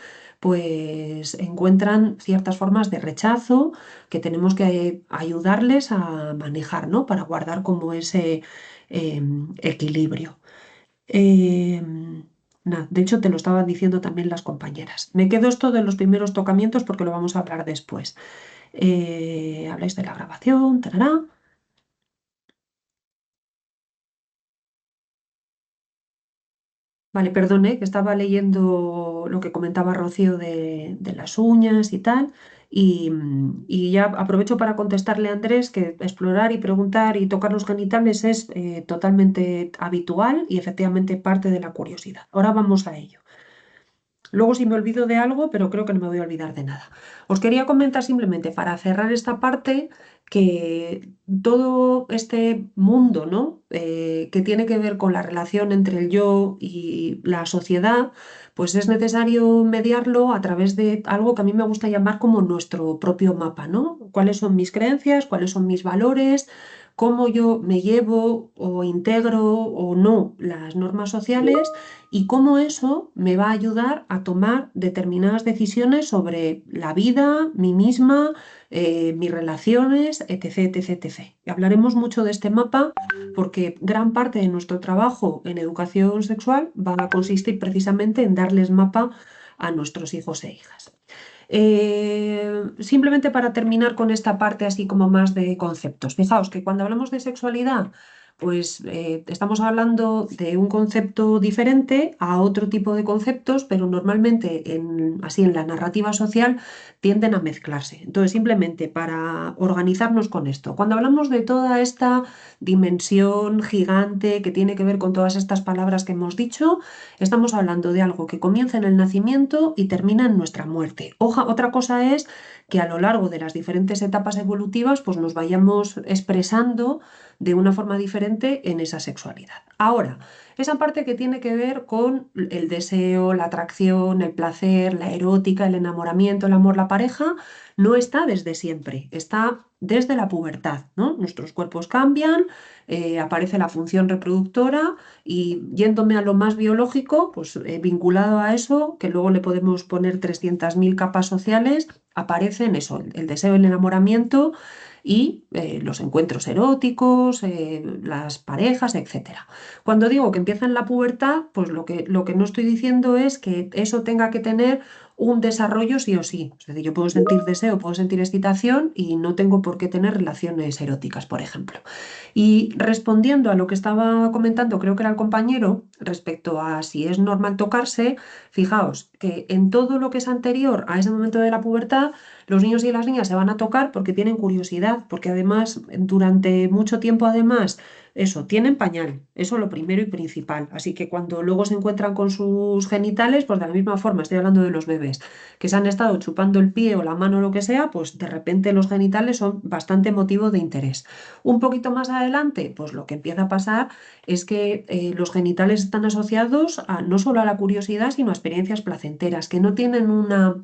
pues encuentran ciertas formas de rechazo que tenemos que ayudarles a manejar, ¿no? Para guardar como ese equilibrio. Nada, de hecho, te lo estaban diciendo también las compañeras. Me quedo esto de los primeros tocamientos porque lo vamos a hablar después. Habláis de la grabación, tarará. Vale, perdone, que estaba leyendo lo que comentaba Rocío de las uñas y tal, y ya aprovecho para contestarle a Andrés que explorar y preguntar y tocar los genitales es totalmente habitual y efectivamente parte de la curiosidad. Ahora vamos a ello. Luego si me olvido de algo, pero creo que no me voy a olvidar de nada. Os quería comentar simplemente para cerrar esta parte que todo este mundo, ¿no? Que tiene que ver con la relación entre el yo y la sociedad, pues es necesario mediarlo a través de algo que a mí me gusta llamar como nuestro propio mapa, ¿no? ¿Cuáles son mis creencias? ¿Cuáles son mis valores? ¿Cómo yo me llevo o integro o no las normas sociales? Y cómo eso me va a ayudar a tomar determinadas decisiones sobre la vida, mí misma, mis relaciones, etc, etc, etc. Y hablaremos mucho de este mapa porque gran parte de nuestro trabajo en educación sexual va a consistir precisamente en darles mapa a nuestros hijos e hijas. Simplemente para terminar con esta parte así como más de conceptos. Fijaos que cuando hablamos de sexualidad, pues estamos hablando de un concepto diferente a otro tipo de conceptos, pero normalmente así en la narrativa social tienden a mezclarse. Entonces, simplemente para organizarnos con esto, cuando hablamos de toda esta dimensión gigante que tiene que ver con todas estas palabras que hemos dicho, estamos hablando de algo que comienza en el nacimiento y termina en nuestra muerte. Otra cosa es que a lo largo de las diferentes etapas evolutivas pues nos vayamos expresando de una forma diferente en esa sexualidad. Ahora, esa parte que tiene que ver con el deseo, la atracción, el placer, la erótica, el enamoramiento, el amor, la pareja, no está desde siempre, está desde la pubertad, ¿no? Nuestros cuerpos cambian, aparece la función reproductora y yéndome a lo más biológico, pues vinculado a eso, que luego le podemos poner 300.000 capas sociales, aparecen eso, el deseo, el enamoramiento y los encuentros eróticos, las parejas, etcétera. Cuando digo que empieza en la pubertad, pues lo que no estoy diciendo es que eso tenga que tener un desarrollo sí o sí. Es decir, yo puedo sentir deseo, puedo sentir excitación y no tengo por qué tener relaciones eróticas, por ejemplo. Y respondiendo a lo que estaba comentando, creo que era el compañero, respecto a si es normal tocarse, fijaos que en todo lo que es anterior a ese momento de la pubertad, los niños y las niñas se van a tocar porque tienen curiosidad, porque además durante mucho tiempo además eso, tienen pañal, eso lo primero y principal. Así que cuando luego se encuentran con sus genitales, pues de la misma forma, estoy hablando de los bebés, que se han estado chupando el pie o la mano o lo que sea, pues de repente los genitales son bastante motivo de interés. Un poquito más adelante, pues lo que empieza a pasar es que los genitales están asociados no solo a la curiosidad, sino a experiencias placenteras, que no tienen una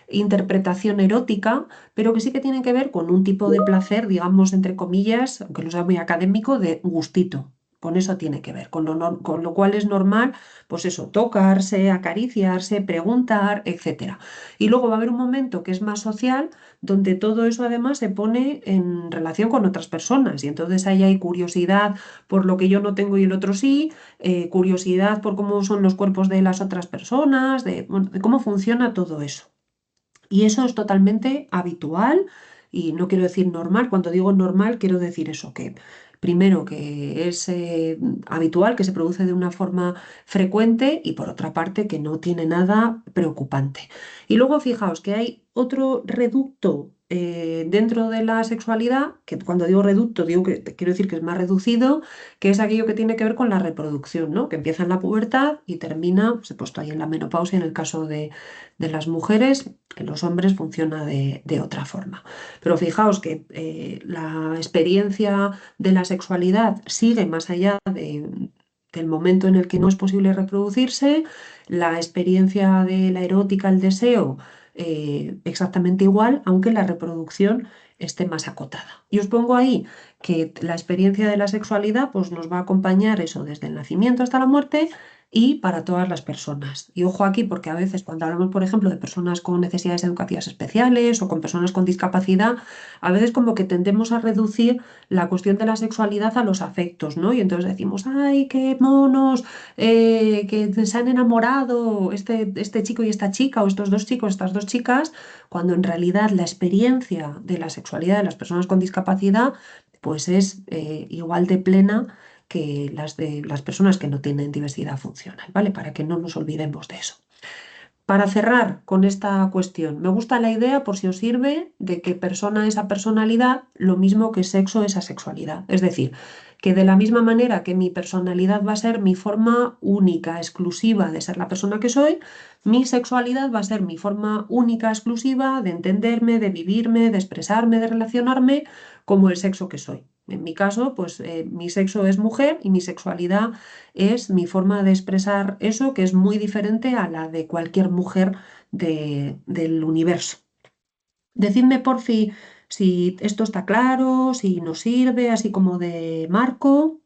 interpretación erótica, pero que sí que tienen que ver con un tipo de placer, digamos, entre comillas, aunque no sea muy académico, de gustito. Con eso tiene que ver, con lo cual es normal, pues eso, tocarse, acariciarse, preguntar, etcétera. Y luego va a haber un momento que es más social, donde todo eso además se pone en relación con otras personas. Y entonces ahí hay curiosidad por lo que yo no tengo y el otro sí, curiosidad por cómo son los cuerpos de las otras personas, bueno, de cómo funciona todo eso. Y eso es totalmente habitual y no quiero decir normal. Cuando digo normal, quiero decir eso, que primero que es habitual, que se produce de una forma frecuente y por otra parte que no tiene nada preocupante. Y luego fijaos que hay otro reducto dentro de la sexualidad, que cuando digo reducto digo que quiero decir que es más reducido, que es aquello que tiene que ver con la reproducción, ¿no? Que empieza en la pubertad y termina, pues he puesto ahí en la menopausia en el caso de las mujeres, en los hombres funciona de otra forma. Pero fijaos que la experiencia de la sexualidad sigue más allá del momento en el que no es posible reproducirse, la experiencia de la erótica, el deseo, exactamente igual, aunque la reproducción esté más acotada. Y os pongo ahí que la experiencia de la sexualidad pues, nos va a acompañar eso desde el nacimiento hasta la muerte y para todas las personas. Y ojo aquí, porque a veces cuando hablamos, por ejemplo, de personas con necesidades educativas especiales o con personas con discapacidad, a veces como que tendemos a reducir la cuestión de la sexualidad a los afectos, ¿no? Y entonces decimos, ay, qué monos, que se han enamorado este chico y esta chica, o estos dos chicos, estas dos chicas, cuando en realidad la experiencia de la sexualidad de las personas con discapacidad pues es igual de plena que las de las personas que no tienen diversidad funcional, ¿vale? Para que no nos olvidemos de eso. Para cerrar con esta cuestión, me gusta la idea, por si os sirve, de que persona es a personalidad, lo mismo que sexo es a sexualidad. Es decir, que de la misma manera que mi personalidad va a ser mi forma única, exclusiva de ser la persona que soy, mi sexualidad va a ser mi forma única, exclusiva de entenderme, de vivirme, de expresarme, de relacionarme como el sexo que soy. En mi caso, pues mi sexo es mujer y mi sexualidad es mi forma de expresar eso, que es muy diferente a la de cualquier mujer del universo. Decidme por fin si esto está claro, si nos sirve, así como de marco.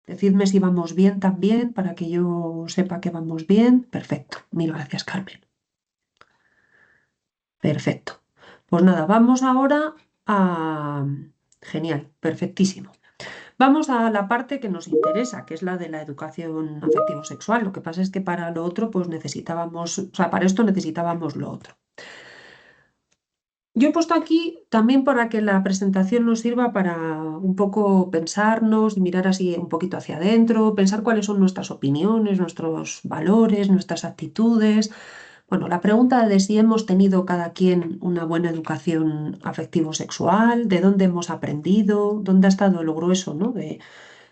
Decidme si vamos bien también, para que yo sepa que vamos bien. Perfecto. Mil gracias, Carmen. Perfecto. Pues nada, vamos ahora a... Genial, perfectísimo. Vamos a la parte que nos interesa, que es la de la educación afectivo-sexual. Lo que pasa es que para lo otro, pues necesitábamos, o sea, para esto necesitábamos lo otro. Yo he puesto aquí también para que la presentación nos sirva para un poco pensarnos y mirar así un poquito hacia adentro, pensar cuáles son nuestras opiniones, nuestros valores, nuestras actitudes. Bueno, la pregunta de si hemos tenido cada quien una buena educación afectivo-sexual, de dónde hemos aprendido, dónde ha estado lo grueso, ¿no?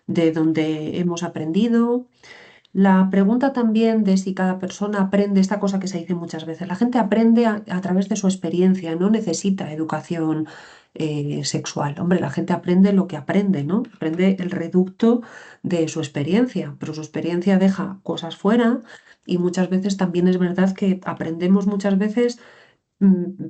De dónde hemos aprendido. La pregunta también de si cada persona aprende, esta cosa que se dice muchas veces, la gente aprende a través de su experiencia, no necesita educación sexual. Hombre, la gente aprende lo que aprende, ¿no? Aprende el reducto de su experiencia, pero su experiencia deja cosas fuera y muchas veces también es verdad que aprendemos muchas veces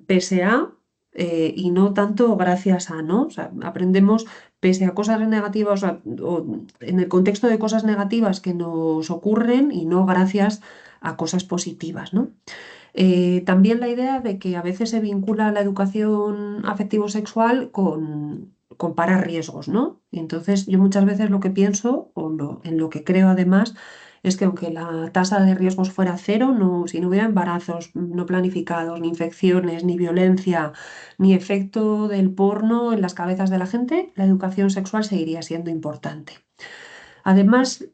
pese a y no tanto gracias a, ¿no? O sea, aprendemos pese a cosas negativas, o en el contexto de cosas negativas que nos ocurren y no gracias a cosas positivas, ¿no? También la idea de que a veces se vincula la educación afectivo-sexual con parar riesgos, ¿no? Y entonces yo muchas veces lo que pienso, en lo que creo además, es que aunque la tasa de riesgos fuera cero, no, si no hubiera embarazos no planificados, ni infecciones, ni violencia, ni efecto del porno en las cabezas de la gente, la educación sexual seguiría siendo importante. Además,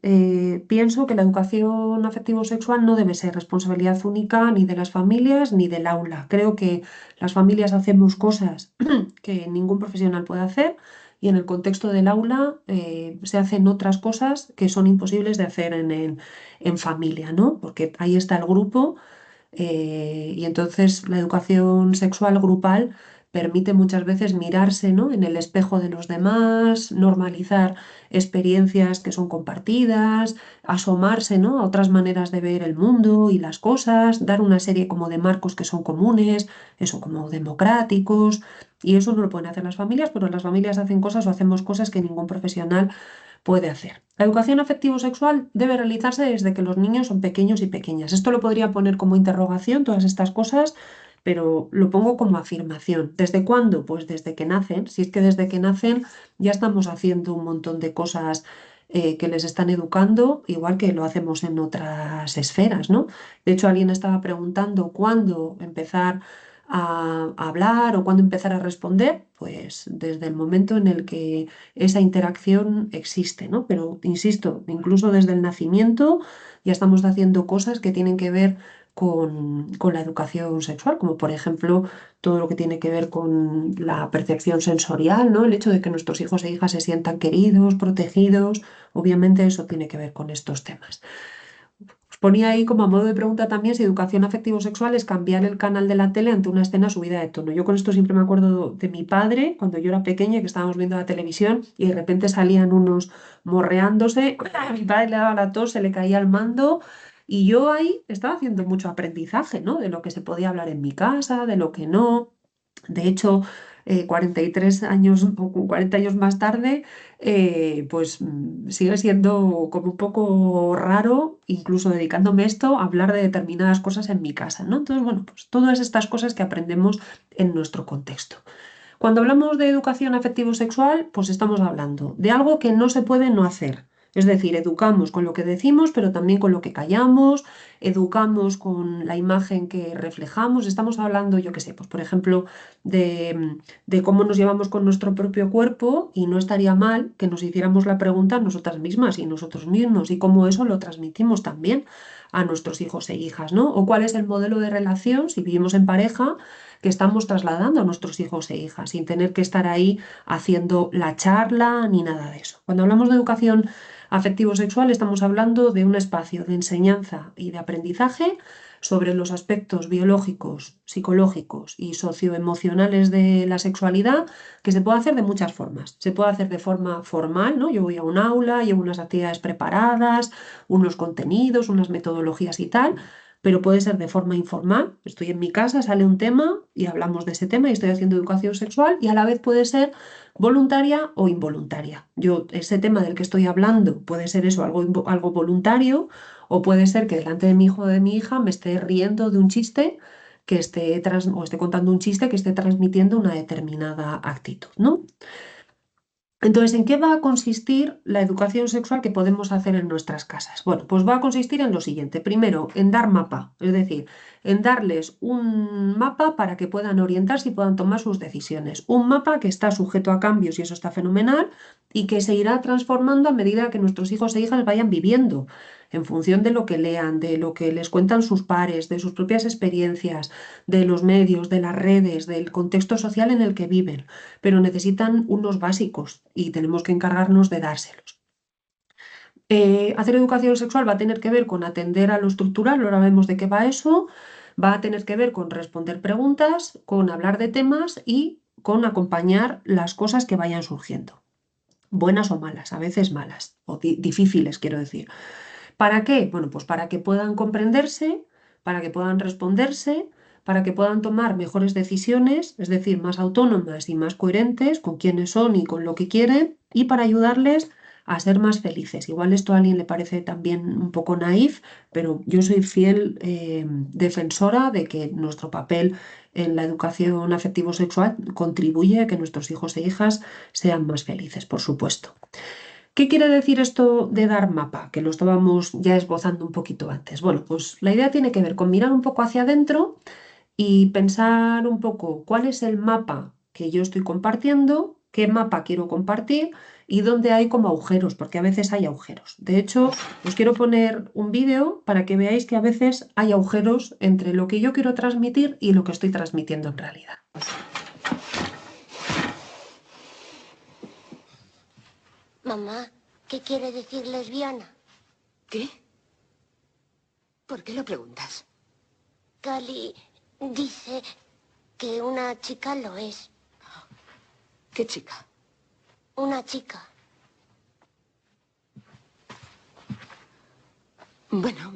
pienso que la educación afectivo-sexual no debe ser responsabilidad única ni de las familias ni del aula. Creo que las familias hacemos cosas que ningún profesional puede hacer y en el contexto del aula se hacen otras cosas que son imposibles de hacer en familia, ¿no? Porque ahí está el grupo y entonces la educación sexual grupal permite muchas veces mirarse, ¿no? en el espejo de los demás, normalizar experiencias que son compartidas, asomarse, ¿no? a otras maneras de ver el mundo y las cosas, dar una serie como de marcos que son comunes, eso como democráticos, y eso no lo pueden hacer las familias, pero las familias hacen cosas o hacemos cosas que ningún profesional puede hacer. La educación afectivo-sexual debe realizarse desde que los niños son pequeños y pequeñas. Esto lo podría poner como interrogación, todas estas cosas, pero lo pongo como afirmación. ¿Desde cuándo? Pues desde que nacen. Si es que desde que nacen ya estamos haciendo un montón de cosas que les están educando, igual que lo hacemos en otras esferas, ¿no? De hecho, alguien estaba preguntando cuándo empezar a hablar o cuándo empezar a responder, pues desde el momento en el que esa interacción existe, ¿no? Pero insisto, incluso desde el nacimiento ya estamos haciendo cosas que tienen que ver con la educación sexual, como por ejemplo todo lo que tiene que ver con la percepción sensorial, ¿no? El hecho de que nuestros hijos e hijas se sientan queridos, protegidos, obviamente eso tiene que ver con estos temas. Os ponía ahí como a modo de pregunta también si educación afectivo-sexual es cambiar el canal de la tele ante una escena subida de tono. Yo con esto siempre me acuerdo de mi padre, cuando yo era pequeña, que estábamos viendo la televisión y de repente salían unos morreándose, a mi padre le daba la tos, se le caía el mando y yo ahí estaba haciendo mucho aprendizaje, ¿no? De lo que se podía hablar en mi casa, de lo que no. De hecho, 43 años o 40 años más tarde, pues sigue siendo como un poco raro, incluso dedicándome a esto, hablar de determinadas cosas en mi casa, ¿no? Entonces, bueno, pues todas estas cosas que aprendemos en nuestro contexto. Cuando hablamos de educación afectivo-sexual, pues estamos hablando de algo que no se puede no hacer. Es decir, educamos con lo que decimos, pero también con lo que callamos, educamos con la imagen que reflejamos. Estamos hablando, yo qué sé, pues por ejemplo, de cómo nos llevamos con nuestro propio cuerpo y no estaría mal que nos hiciéramos la pregunta nosotras mismas y nosotros mismos y cómo eso lo transmitimos también a nuestros hijos e hijas, ¿no? O cuál es el modelo de relación, si vivimos en pareja, que estamos trasladando a nuestros hijos e hijas, sin tener que estar ahí haciendo la charla ni nada de eso. Cuando hablamos de educación afectivo-sexual, estamos hablando de un espacio de enseñanza y de aprendizaje sobre los aspectos biológicos, psicológicos y socioemocionales de la sexualidad, que se puede hacer de muchas formas. Se puede hacer de forma formal, ¿no? Yo voy a un aula, llevo unas actividades preparadas, unos contenidos, unas metodologías y tal, pero puede ser de forma informal. Estoy en mi casa, sale un tema y hablamos de ese tema y estoy haciendo educación sexual, y a la vez puede ser voluntaria o involuntaria. Yo, ese tema del que estoy hablando puede ser eso, algo voluntario, o puede ser que delante de mi hijo o de mi hija me esté riendo de un chiste o esté contando un chiste que esté transmitiendo una determinada actitud, ¿no? Entonces, ¿en qué va a consistir la educación sexual que podemos hacer en nuestras casas? Bueno, pues va a consistir en lo siguiente. Primero, en dar mapa, es decir, en darles un mapa para que puedan orientarse y puedan tomar sus decisiones. Un mapa que está sujeto a cambios, y eso está fenomenal, y que se irá transformando a medida que nuestros hijos e hijas vayan viviendo, en función de lo que lean, de lo que les cuentan sus pares, de sus propias experiencias, de los medios, de las redes, del contexto social en el que viven, pero necesitan unos básicos y tenemos que encargarnos de dárselos. Hacer educación sexual va a tener que ver con atender a lo estructural, ahora vemos de qué va eso, va a tener que ver con responder preguntas, con hablar de temas y con acompañar las cosas que vayan surgiendo, buenas o malas, a veces malas o difíciles, quiero decir. ¿Para qué? Bueno, pues para que puedan comprenderse, para que puedan responderse, para que puedan tomar mejores decisiones, es decir, más autónomas y más coherentes con quiénes son y con lo que quieren, y para ayudarles a ser más felices. Igual esto a alguien le parece también un poco naif, pero yo soy fiel defensora de que nuestro papel en la educación afectivo-sexual contribuye a que nuestros hijos e hijas sean más felices, por supuesto. ¿Qué quiere decir esto de dar mapa? Que lo estábamos ya esbozando un poquito antes. Bueno, pues la idea tiene que ver con mirar un poco hacia adentro y pensar un poco cuál es el mapa que yo estoy compartiendo, qué mapa quiero compartir y dónde hay como agujeros, porque a veces hay agujeros. De hecho, os quiero poner un vídeo para que veáis que a veces hay agujeros entre lo que yo quiero transmitir y lo que estoy transmitiendo en realidad. Mamá, ¿qué quiere decir lesbiana? ¿Qué? ¿Por qué lo preguntas? Cali dice que una chica lo es. ¿Qué chica? Una chica. Bueno,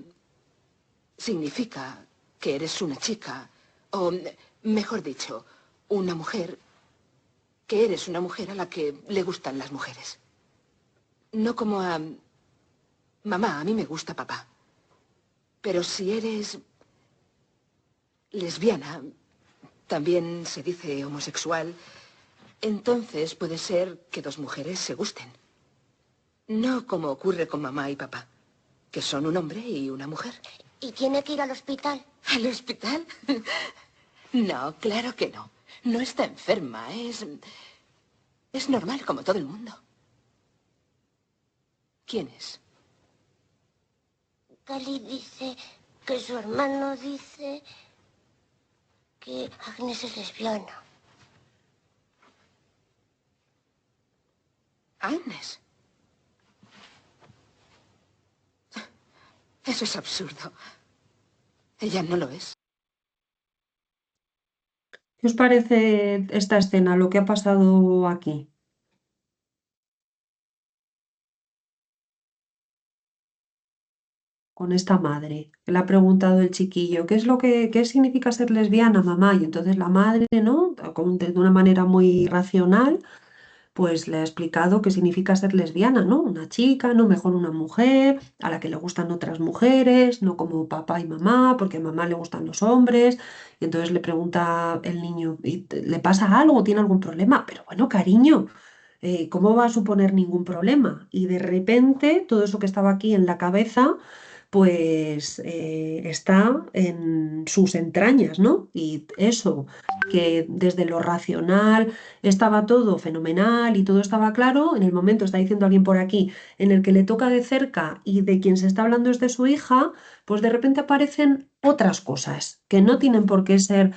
significa que eres una chica, o mejor dicho, una mujer, que eres una mujer a la que le gustan las mujeres. No como a... Mamá, a mí me gusta papá. Pero si eres lesbiana, también se dice homosexual, entonces puede ser que dos mujeres se gusten. No como ocurre con mamá y papá, que son un hombre y una mujer. ¿Y tiene que ir al hospital? ¿Al hospital? No, claro que no. No está enferma, es normal como todo el mundo. ¿Quién es? Cali dice que su hermano dice que Agnes es lesbiana. ¿Agnes? Eso es absurdo. Ella no lo es. ¿Qué os parece esta escena, lo que ha pasado aquí? con esta madre. Le ha preguntado el chiquillo, qué significa ser lesbiana, mamá? Y entonces la madre, ¿no? De una manera muy racional, pues le ha explicado qué significa ser lesbiana, ¿no? Una chica, no mejor una mujer, a la que le gustan otras mujeres, no como papá y mamá, porque a mamá le gustan los hombres. Y entonces le pregunta el niño, ¿le pasa algo? ¿Tiene algún problema? Pero bueno, cariño, ¿cómo va a suponer ningún problema? Y de repente todo eso que estaba aquí en la cabeza pues está en sus entrañas, ¿no? Y eso, que desde lo racional estaba todo fenomenal y todo estaba claro, en el momento, está diciendo alguien por aquí, en el que le toca de cerca y de quien se está hablando es de su hija, pues de repente aparecen otras cosas que no tienen por qué ser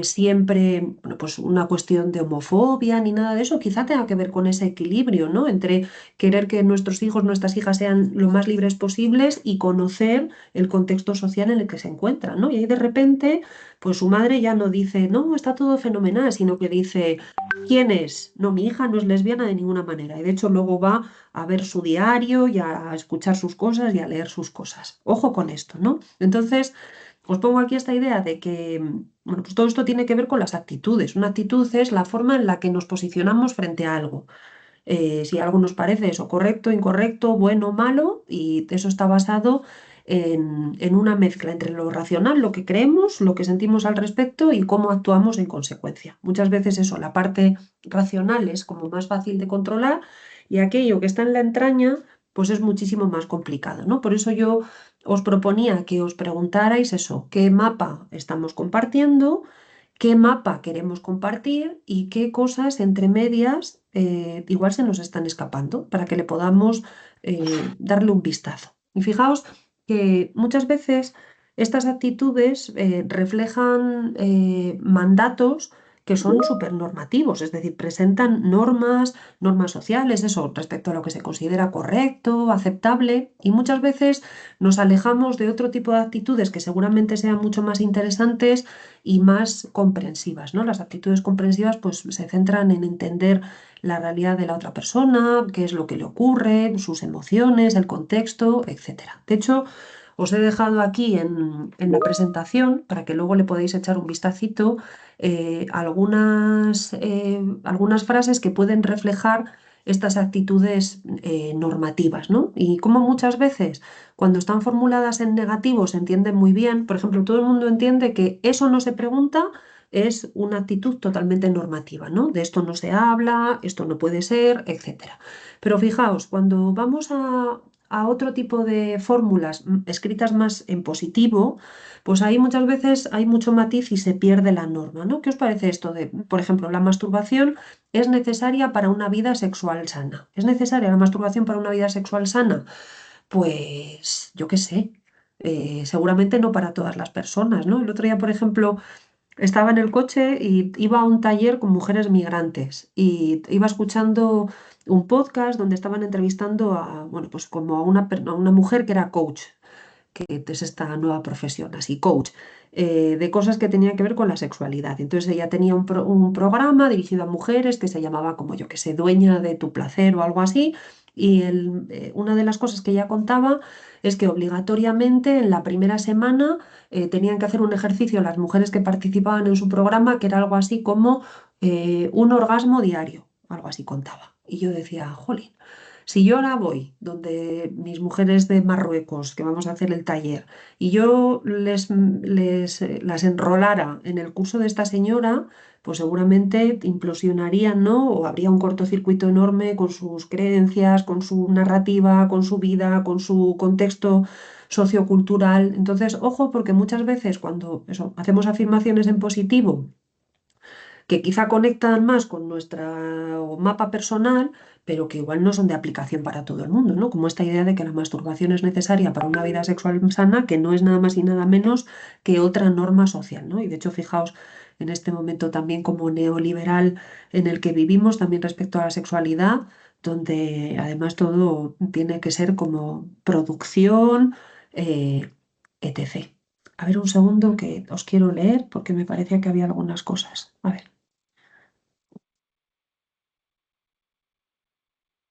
siempre, bueno, pues una cuestión de homofobia ni nada de eso, quizá tenga que ver con ese equilibrio, ¿no? Entre querer que nuestros hijos, nuestras hijas sean lo más libres posibles y conocer el contexto social en el que se encuentran, ¿no? Y ahí de repente, pues su madre ya no dice, no, está todo fenomenal, sino que dice, ¿quién es? No, mi hija no es lesbiana de ninguna manera. Y de hecho luego va a ver su diario y a escuchar sus cosas y a leer sus cosas. Ojo con esto, ¿no? Entonces, os pongo aquí esta idea de que, bueno, pues todo esto tiene que ver con las actitudes. Una actitud es la forma en la que nos posicionamos frente a algo. Si algo nos parece eso correcto, incorrecto, bueno, malo, y eso está basado en una mezcla entre lo racional, lo que creemos, lo que sentimos al respecto y cómo actuamos en consecuencia. Muchas veces eso, la parte racional es como más fácil de controlar y aquello que está en la entraña, pues es muchísimo más complicado, ¿no? Por eso yo os proponía que os preguntarais eso, ¿qué mapa estamos compartiendo? ¿Qué mapa queremos compartir y qué cosas entre medias igual se nos están escapando para que le podamos darle un vistazo? Y fijaos que muchas veces estas actitudes reflejan mandatos que son supernormativos, es decir, presentan normas sociales, eso respecto a lo que se considera correcto, aceptable, y muchas veces nos alejamos de otro tipo de actitudes que seguramente sean mucho más interesantes y más comprensivas, ¿no? Las actitudes comprensivas pues se centran en entender la realidad de la otra persona, qué es lo que le ocurre, sus emociones, el contexto, etcétera. De hecho, os he dejado aquí en la presentación, para que luego le podáis echar un vistacito, algunas frases que pueden reflejar estas actitudes normativas, ¿no? Y como muchas veces cuando están formuladas en negativo se entienden muy bien. Por ejemplo, todo el mundo entiende que eso no se pregunta es una actitud totalmente normativa, ¿no? De esto no se habla, esto no puede ser, etcétera. Pero fijaos, cuando vamos a otro tipo de fórmulas escritas más en positivo, pues ahí muchas veces hay mucho matiz y se pierde la norma, ¿no? ¿Qué os parece esto de, por ejemplo, la masturbación es necesaria para una vida sexual sana? ¿Es necesaria la masturbación para una vida sexual sana? Pues yo qué sé, seguramente no para todas las personas, ¿no? El otro día, por ejemplo, estaba en el coche y iba a un taller con mujeres migrantes y iba escuchando un podcast donde estaban entrevistando a, bueno, pues como a una mujer que era coach, que es esta nueva profesión, así, coach, de cosas que tenían que ver con la sexualidad. Entonces ella tenía un programa dirigido a mujeres que se llamaba como yo que sé, dueña de tu placer o algo así. Y una de las cosas que ella contaba es que obligatoriamente en la primera semana tenían que hacer un ejercicio las mujeres que participaban en su programa, que era algo así como un orgasmo diario, algo así contaba. Y yo decía, jolín. Si yo ahora voy donde mis mujeres de Marruecos, que vamos a hacer el taller, y yo las enrolara en el curso de esta señora, pues seguramente implosionarían, ¿no? O habría un cortocircuito enorme con sus creencias, con su narrativa, con su vida, con su contexto sociocultural. Entonces, ojo, porque muchas veces cuando eso, hacemos afirmaciones en positivo, que quizá conectan más con nuestro mapa personal, pero que igual no son de aplicación para todo el mundo, ¿no? Como esta idea de que la masturbación es necesaria para una vida sexual sana, que no es nada más y nada menos que otra norma social, ¿no? Y de hecho, fijaos, en este momento también como neoliberal en el que vivimos, también respecto a la sexualidad, donde además todo tiene que ser como producción, etc. A ver un segundo que os quiero leer porque me parecía que había algunas cosas. A ver.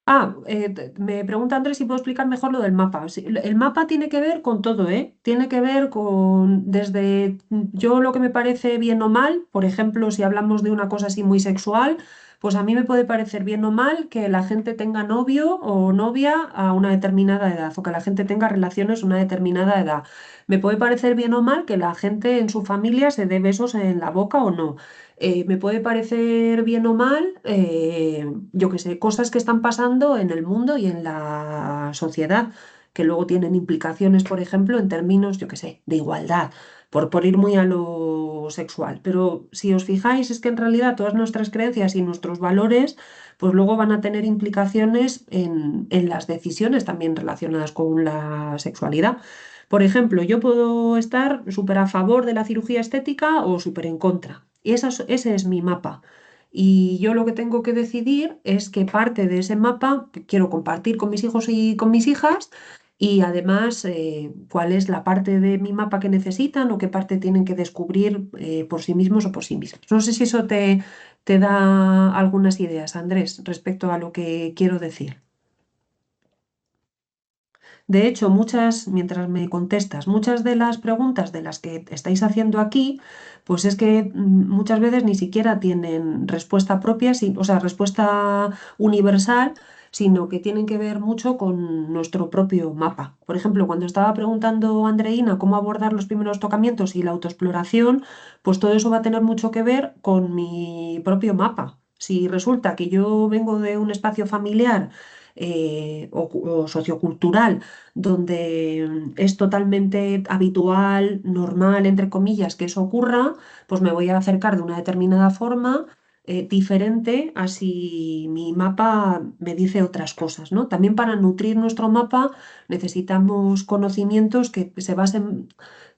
Me pregunta Andrés si puedo explicar mejor lo del mapa. Sí, el mapa tiene que ver con todo, ¿eh? Tiene que ver con desde yo lo que me parece bien o mal, por ejemplo, si hablamos de una cosa así muy sexual, pues a mí me puede parecer bien o mal que la gente tenga novio o novia a una determinada edad o que la gente tenga relaciones a una determinada edad. Me puede parecer bien o mal que la gente en su familia se dé besos en la boca o no. Me puede parecer bien o mal, yo qué sé, cosas que están pasando en el mundo y en la sociedad, que luego tienen implicaciones, por ejemplo, en términos, yo qué sé, de igualdad, por ir muy a lo sexual. Pero si os fijáis, es que en realidad todas nuestras creencias y nuestros valores, pues luego van a tener implicaciones en las decisiones también relacionadas con la sexualidad. Por ejemplo, yo puedo estar súper a favor de la cirugía estética o súper en contra. Y ese es mi mapa. Y yo lo que tengo que decidir es qué parte de ese mapa quiero compartir con mis hijos y con mis hijas y además cuál es la parte de mi mapa que necesitan o qué parte tienen que descubrir por sí mismos o por sí mismos. No sé si eso te da algunas ideas, Andrés, respecto a lo que quiero decir. De hecho, mientras me contestas, muchas de las preguntas de las que estáis haciendo aquí, pues es que muchas veces ni siquiera tienen respuesta propia, o sea, respuesta universal, sino que tienen que ver mucho con nuestro propio mapa. Por ejemplo, cuando estaba preguntando a Andreina cómo abordar los primeros tocamientos y la autoexploración, pues todo eso va a tener mucho que ver con mi propio mapa. Si resulta que yo vengo de un espacio familiar o sociocultural donde es totalmente habitual, normal, entre comillas, que eso ocurra, pues me voy a acercar de una determinada forma. Diferente a si mi mapa me dice otras cosas, ¿no? También para nutrir nuestro mapa necesitamos conocimientos que se basen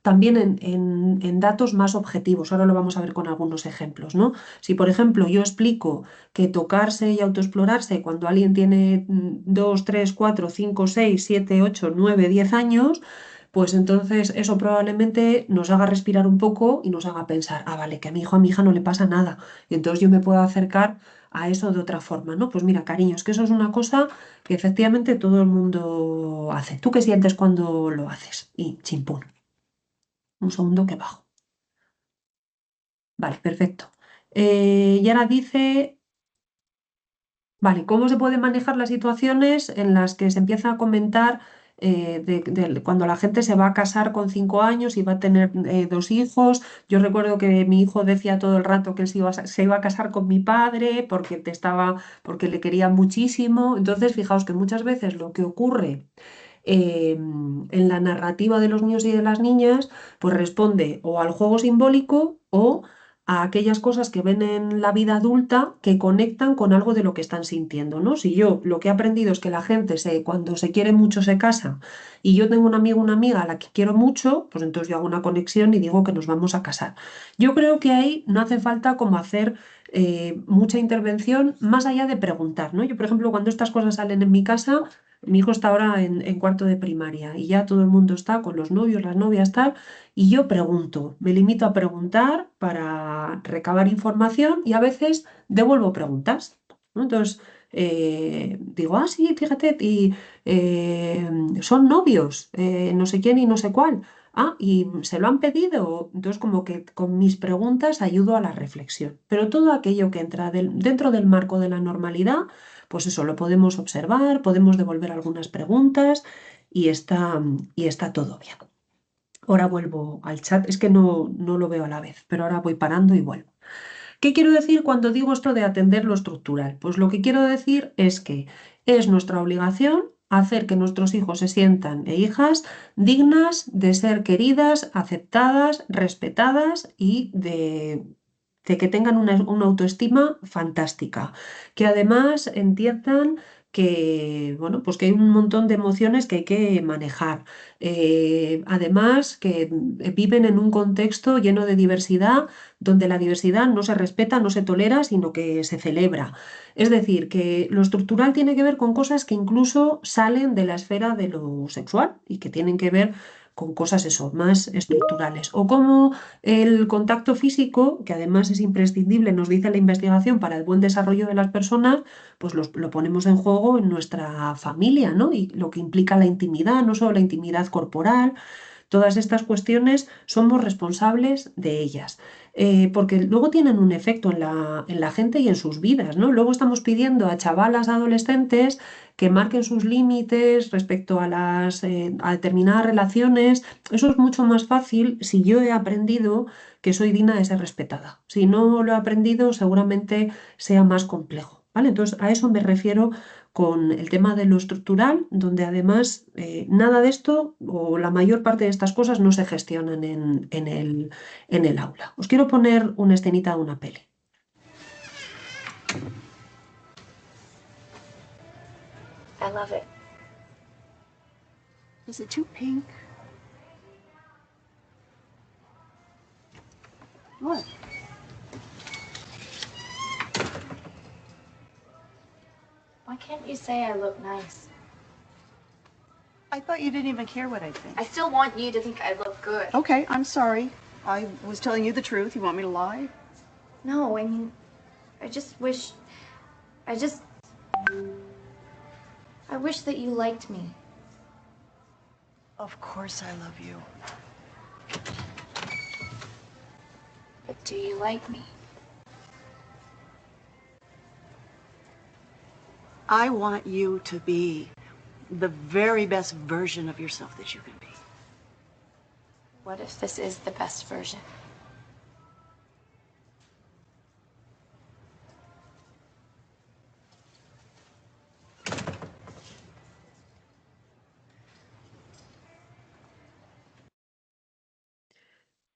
también en datos más objetivos. Ahora lo vamos a ver con algunos ejemplos, ¿no? Si, por ejemplo, yo explico que tocarse y autoexplorarse cuando alguien tiene 2, 3, 4, 5, 6, 7, 8, 9, 10 años, pues entonces eso probablemente nos haga respirar un poco y nos haga pensar, vale, que a mi hijo, a mi hija no le pasa nada. Y entonces yo me puedo acercar a eso de otra forma, ¿no? Pues mira, cariño, es que eso es una cosa que efectivamente todo el mundo hace. ¿Tú qué sientes cuando lo haces? Y chimpún. Un segundo que bajo. Vale, perfecto. Y ahora dice, vale, ¿cómo se pueden manejar las situaciones en las que se empieza a comentar cuando la gente se va a casar con 5 años y va a tener 2 hijos? Yo recuerdo que mi hijo decía todo el rato que él se iba a casar con mi padre porque le quería muchísimo. Entonces, fijaos que muchas veces lo que ocurre en la narrativa de los niños y de las niñas, pues responde o al juego simbólico o a aquellas cosas que ven en la vida adulta que conectan con algo de lo que están sintiendo, ¿no? Si yo lo que he aprendido es que la gente cuando se quiere mucho se casa y yo tengo un amigo o una amiga a la que quiero mucho, pues entonces yo hago una conexión y digo que nos vamos a casar. Yo creo que ahí no hace falta como hacer mucha intervención más allá de preguntar, ¿no? Yo, por ejemplo, cuando estas cosas salen en mi casa, mi hijo está ahora en cuarto de primaria y ya todo el mundo está con los novios, las novias, tal, y yo pregunto, me limito a preguntar para recabar información y a veces devuelvo preguntas, ¿no? Entonces, digo, sí, fíjate, y son novios, no sé quién y no sé cuál. Y se lo han pedido. Entonces, como que con mis preguntas ayudo a la reflexión. Pero todo aquello que entra dentro del marco de la normalidad, pues eso lo podemos observar, podemos devolver algunas preguntas y está todo bien. Ahora vuelvo al chat, es que no lo veo a la vez, pero ahora voy parando y vuelvo. ¿Qué quiero decir cuando digo esto de atender lo estructural? Pues lo que quiero decir es que es nuestra obligación hacer que nuestros hijos se sientan e hijas dignas de ser queridas, aceptadas, respetadas y de que tengan una autoestima fantástica, que además entiendan que, bueno, pues que hay un montón de emociones que hay que manejar. Además, que viven en un contexto lleno de diversidad, donde la diversidad no se respeta, no se tolera, sino que se celebra. Es decir, que lo estructural tiene que ver con cosas que incluso salen de la esfera de lo sexual y que tienen que ver con cosas eso, más estructurales. O como el contacto físico, que además es imprescindible, nos dice la investigación, para el buen desarrollo de las personas, pues lo ponemos en juego en nuestra familia, ¿no? Y lo que implica la intimidad, no solo la intimidad corporal. Todas estas cuestiones somos responsables de ellas, porque luego tienen un efecto en la gente y en sus vidas, ¿no? Luego estamos pidiendo a chavalas, adolescentes, que marquen sus límites respecto a determinadas relaciones. Eso es mucho más fácil si yo he aprendido que soy digna de ser respetada. Si no lo he aprendido, seguramente sea más complejo, ¿vale? Entonces, a eso me refiero con el tema de lo estructural, donde además nada de esto o la mayor parte de estas cosas no se gestionan en el aula. Os quiero poner una escenita de una peli. I love it. Is it too pink? What? Why can't you say I look nice? I thought you didn't even care what I think. I still want you to think I look good. Okay, I'm sorry. I was telling you the truth. You want me to lie? No, I mean, I just wish... I wish that you liked me. Of course I love you. But do you like me? I want you to be the very best version of yourself that you can be. What if this is the best version?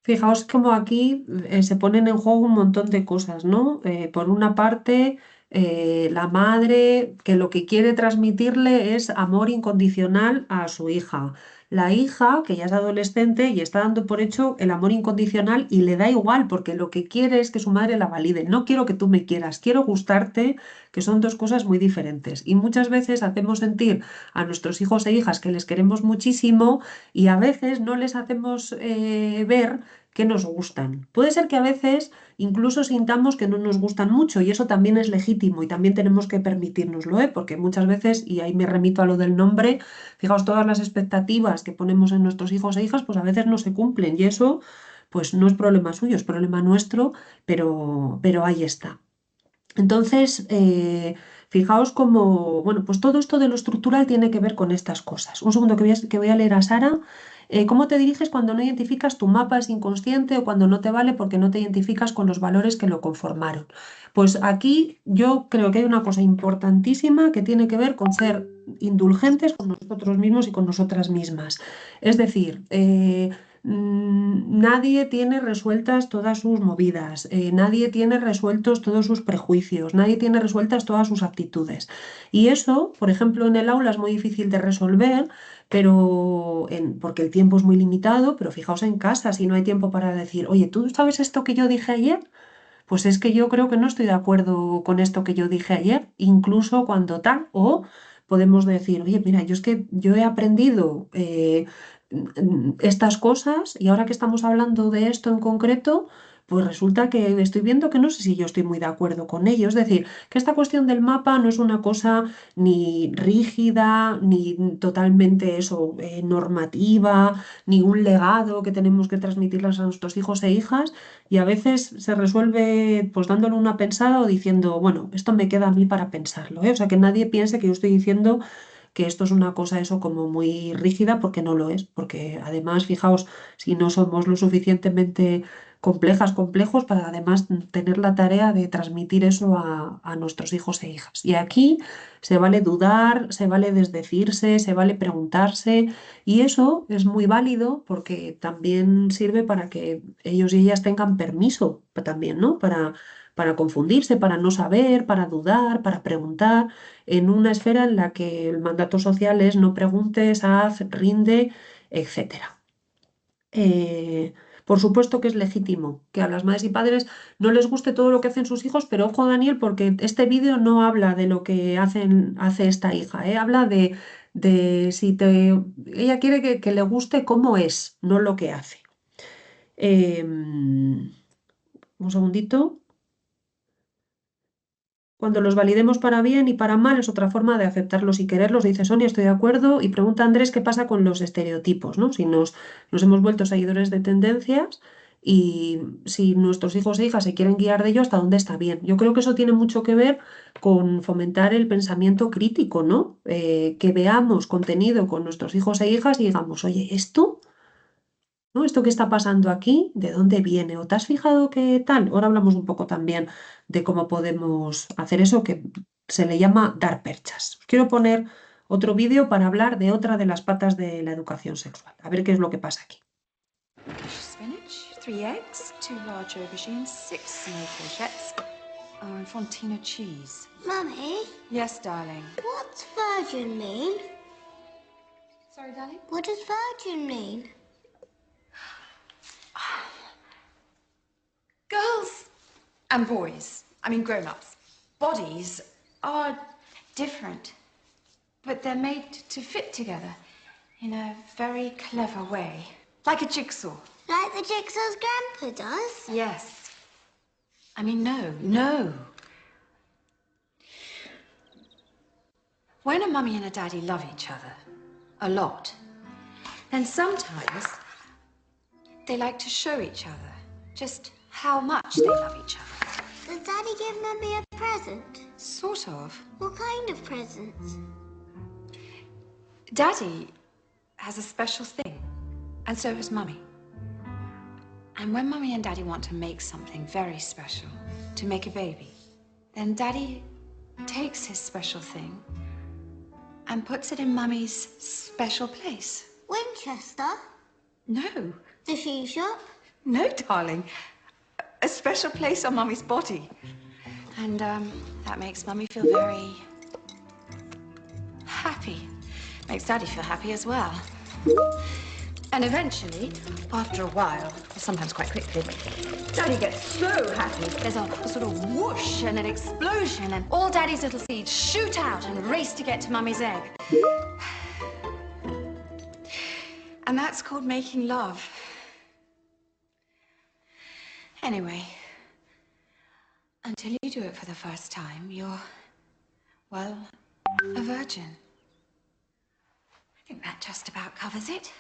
Fijaos como aquí se ponen en juego un montón de cosas, ¿no? Por una parte, la madre que lo que quiere transmitirle es amor incondicional a su hija. La hija, que ya es adolescente y está dando por hecho el amor incondicional y le da igual, porque lo que quiere es que su madre la valide. No quiero que tú me quieras, quiero gustarte, que son dos cosas muy diferentes. Y muchas veces hacemos sentir a nuestros hijos e hijas que les queremos muchísimo y a veces no les hacemos ver que nos gustan. Puede ser que a veces incluso sintamos que no nos gustan mucho y eso también es legítimo y también tenemos que permitírnoslo, ¿eh? Porque muchas veces, y ahí me remito a lo del nombre, fijaos, todas las expectativas que ponemos en nuestros hijos e hijas, pues a veces no se cumplen y eso pues no es problema suyo, es problema nuestro, pero ahí está. Entonces, fijaos cómo, bueno, pues todo esto de lo estructural tiene que ver con estas cosas. Un segundo que voy a leer a Sara. ¿Cómo te diriges cuando no identificas tu mapa es inconsciente o cuando no te vale porque no te identificas con los valores que lo conformaron? Pues aquí yo creo que hay una cosa importantísima que tiene que ver con ser indulgentes con nosotros mismos y con nosotras mismas. Es decir, nadie tiene resueltas todas sus movidas, nadie tiene resueltos todos sus prejuicios, nadie tiene resueltas todas sus actitudes. Y eso, por ejemplo, en el aula es muy difícil de resolver, porque el tiempo es muy limitado, pero fijaos en casa, si no hay tiempo para decir, oye, ¿tú sabes esto que yo dije ayer? Pues es que yo creo que no estoy de acuerdo con esto que yo dije ayer, incluso cuando tal, o podemos decir, oye, mira, yo es que yo he aprendido estas cosas y ahora que estamos hablando de esto en concreto, pues resulta que estoy viendo que no sé si yo estoy muy de acuerdo con ello. Es decir, que esta cuestión del mapa no es una cosa ni rígida, ni totalmente eso, normativa, ni un legado que tenemos que transmitirles a nuestros hijos e hijas, y a veces se resuelve pues dándole una pensada o diciendo, bueno, esto me queda a mí para pensarlo, ¿eh? O sea, que nadie piense que yo estoy diciendo que esto es una cosa eso como muy rígida, porque no lo es, porque además, fijaos, si no somos lo suficientemente complejos para además tener la tarea de transmitir eso a nuestros hijos e hijas. Y aquí se vale dudar, se vale desdecirse, se vale preguntarse, y eso es muy válido porque también sirve para que ellos y ellas tengan permiso también, ¿no? Para confundirse, para no saber, para dudar, para preguntar, en una esfera en la que el mandato social es no preguntes, haz, rinde, etcétera. Por supuesto que es legítimo que a las madres y padres no les guste todo lo que hacen sus hijos, pero ojo, Daniel, porque este vídeo no habla de lo que hace esta hija, habla de si ella quiere que le guste cómo es, no lo que hace. Un segundito. Cuando los validemos para bien y para mal es otra forma de aceptarlos y quererlos, dice Sonia, estoy de acuerdo. Y pregunta Andrés qué pasa con los estereotipos, ¿no? Si nos hemos vuelto seguidores de tendencias y si nuestros hijos e hijas se quieren guiar de ello, ¿hasta dónde está bien? Yo creo que eso tiene mucho que ver con fomentar el pensamiento crítico, ¿no? Que veamos contenido con nuestros hijos e hijas y digamos, oye, ¿esto? ¿No? ¿Esto que está pasando aquí? ¿De dónde viene? ¿O te has fijado qué tal? Ahora hablamos un poco también de cómo podemos hacer eso que se le llama dar perchas. Os quiero poner otro vídeo para hablar de otra de las patas de la educación sexual. A ver qué es lo que pasa aquí. Spinach, 3 eggs, 2 large aubergines, 6 small courgettes, and Fontina cheese. Mummy, Yes, darling. what's virgin mean? Sorry, darling? What does virgin mean? Girls and boys, I mean grown-ups, bodies are different, but they're made to fit together in a very clever way, like a jigsaw. Like the jigsaw's grandpa does? Yes. I mean, no. When a mummy and a daddy love each other a lot, then sometimes they like to show each other just how much they love each other. Does Daddy give Mummy a present? Sort of. What kind of presents? Daddy has a special thing, and so has Mummy. And when Mummy and Daddy want to make something very special, to make a baby, then Daddy takes his special thing and puts it in Mummy's special place. Winchester? No. The shoe shop? No, darling. A special place on Mummy's body. And that makes Mummy feel very happy. Makes Daddy feel happy as well. And eventually, after a while, sometimes quite quickly, Daddy gets so happy, there's a sort of whoosh and an explosion, and all Daddy's little seeds shoot out and race to get to Mummy's egg. And that's called making love. Anyway, until you do it for the first time, you're, well, a virgin. I think that just about covers it.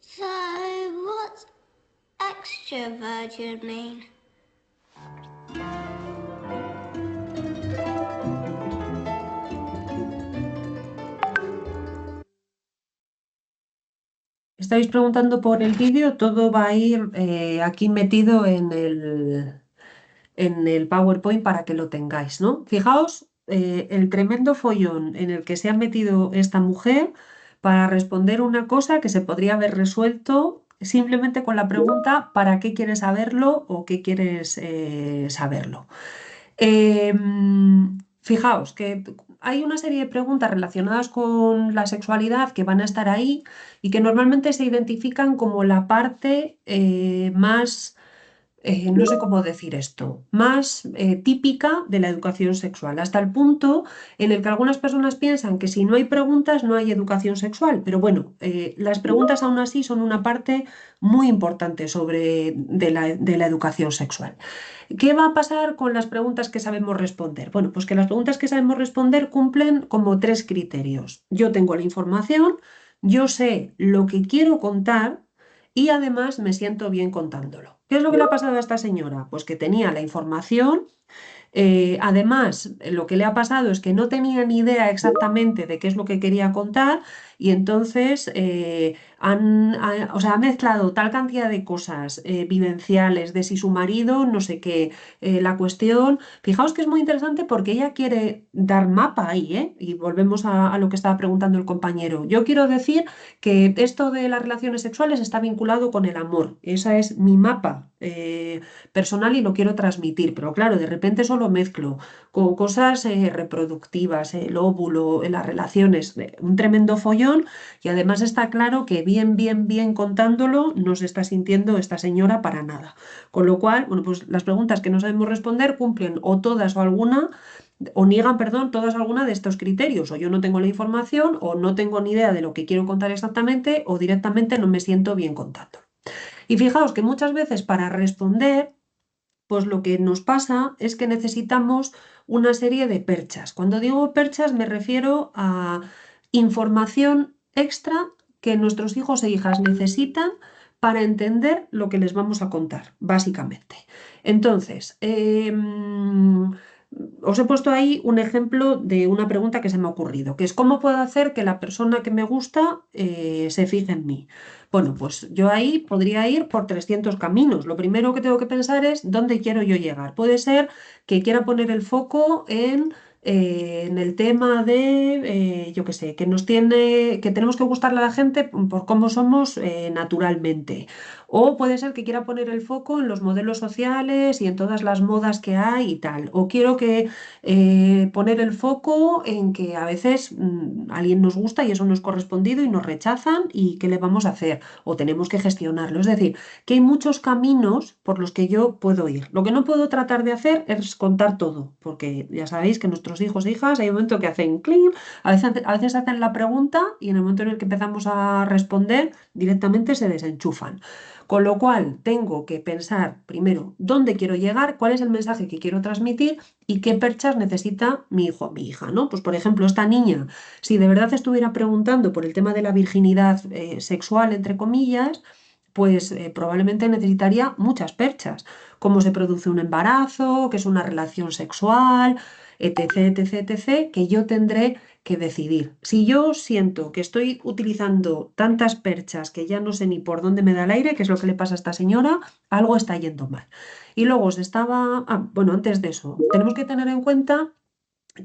So, what's extra virgin mean? Estáis preguntando por el vídeo, todo va a ir aquí metido en el PowerPoint para que lo tengáis, ¿no? Fijaos el tremendo follón en el que se ha metido esta mujer para responder una cosa que se podría haber resuelto simplemente con la pregunta ¿para qué quieres saberlo o qué quieres saberlo? Fijaos que hay una serie de preguntas relacionadas con la sexualidad que van a estar ahí y que normalmente se identifican como la parte más, no sé cómo decir esto, más típica de la educación sexual, hasta el punto en el que algunas personas piensan que si no hay preguntas no hay educación sexual, pero bueno, las preguntas aún así son una parte muy importante de la educación sexual. ¿Qué va a pasar con las preguntas que sabemos responder? Bueno, pues que las preguntas que sabemos responder cumplen como 3 criterios. Yo tengo la información, yo sé lo que quiero contar y además me siento bien contándolo. ¿Qué es lo que le ha pasado a esta señora? Pues que tenía la información. Además, lo que le ha pasado es que no tenía ni idea exactamente de qué es lo que quería contar y entonces ha mezclado tal cantidad de cosas vivenciales de si su marido, no sé qué, la cuestión. Fijaos que es muy interesante porque ella quiere dar mapa ahí, ¿eh? Y volvemos a lo que estaba preguntando el compañero. Yo quiero decir que esto de las relaciones sexuales está vinculado con el amor. Esa es mi mapa personal y lo quiero transmitir, pero claro, de repente eso lo mezclo con cosas reproductivas, el óvulo, las relaciones, un tremendo follón y además está claro que bien contándolo no se está sintiendo esta señora para nada. Con lo cual, bueno, pues las preguntas que no sabemos responder cumplen o todas o alguna o niegan, perdón, todas alguna de estos criterios, o yo no tengo la información, o no tengo ni idea de lo que quiero contar exactamente, o directamente no me siento bien contando. Y fijaos que muchas veces para responder, pues lo que nos pasa es que necesitamos una serie de perchas. Cuando digo perchas me refiero a información extra que nuestros hijos e hijas necesitan para entender lo que les vamos a contar, básicamente. Entonces, os he puesto ahí un ejemplo de una pregunta que se me ha ocurrido, que es ¿cómo puedo hacer que la persona que me gusta se fije en mí? Bueno, pues yo ahí podría ir por 300 caminos. Lo primero que tengo que pensar es dónde quiero yo llegar. Puede ser que quiera poner el foco en el tema de, yo qué sé, que tenemos que gustarle a la gente por cómo somos naturalmente. O puede ser que quiera poner el foco en los modelos sociales y en todas las modas que hay y tal. O quiero que poner el foco en que a veces alguien nos gusta y eso no es correspondido y nos rechazan y qué le vamos a hacer. O tenemos que gestionarlo. Es decir, que hay muchos caminos por los que yo puedo ir. Lo que no puedo tratar de hacer es contar todo, porque ya sabéis que nuestros hijos e hijas hay un momento que hacen clean, a veces hacen la pregunta y en el momento en el que empezamos a responder directamente se desenchufan. Con lo cual, tengo que pensar primero dónde quiero llegar, cuál es el mensaje que quiero transmitir y qué perchas necesita mi hijo o mi hija, ¿no? Pues, por ejemplo, esta niña, si de verdad estuviera preguntando por el tema de la virginidad sexual, entre comillas, pues probablemente necesitaría muchas perchas. Cómo se produce un embarazo, qué es una relación sexual, etc., etc., etc., que yo tendré que decidir. Si yo siento que estoy utilizando tantas perchas que ya no sé ni por dónde me da el aire, que es lo que le pasa a esta señora, algo está yendo mal. Y luego bueno, antes de eso, tenemos que tener en cuenta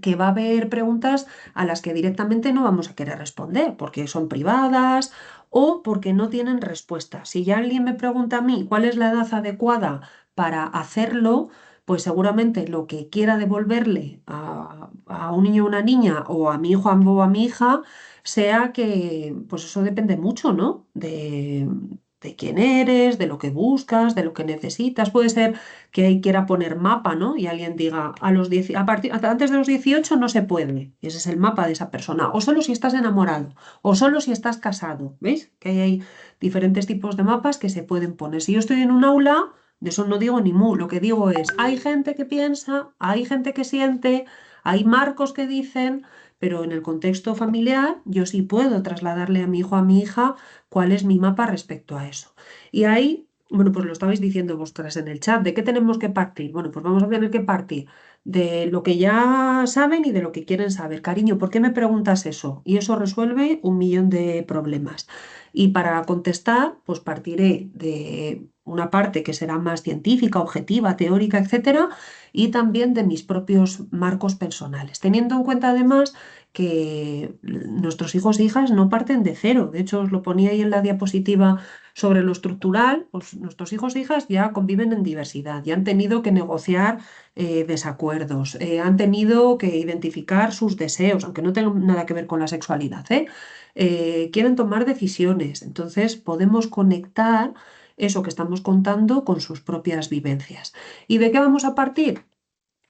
que va a haber preguntas a las que directamente no vamos a querer responder porque son privadas o porque no tienen respuesta. Si ya alguien me pregunta a mí cuál es la edad adecuada para hacerlo, pues seguramente lo que quiera devolverle a un niño o una niña o a mi hijo o a mi hija sea que, pues eso depende mucho, ¿no? De quién eres, de lo que buscas, de lo que necesitas. Puede ser que ahí quiera poner mapa, ¿no? Y alguien diga, antes de los 18 no se puede. Y ese es el mapa de esa persona. O solo si estás enamorado, o solo si estás casado. ¿Veis? Que hay diferentes tipos de mapas que se pueden poner. Si yo estoy en un aula, de eso no digo ni mu. Lo que digo es, hay gente que piensa, hay gente que siente, hay marcos que dicen, pero en el contexto familiar yo sí puedo trasladarle a mi hijo o a mi hija cuál es mi mapa respecto a eso. Y ahí, bueno, pues lo estabais diciendo vosotras en el chat, ¿de qué tenemos que partir? Bueno, pues vamos a tener que partir de lo que ya saben y de lo que quieren saber. Cariño, ¿por qué me preguntas eso? Y eso resuelve un millón de problemas. Y para contestar, pues partiré de una parte que será más científica, objetiva, teórica, etcétera, y también de mis propios marcos personales, teniendo en cuenta además que nuestros hijos e hijas no parten de cero. De hecho, os lo ponía ahí en la diapositiva sobre lo estructural, pues nuestros hijos e hijas ya conviven en diversidad, ya han tenido que negociar desacuerdos, han tenido que identificar sus deseos, aunque no tengan nada que ver con la sexualidad, quieren tomar decisiones. Entonces, podemos conectar eso que estamos contando con sus propias vivencias. ¿Y de qué vamos a partir?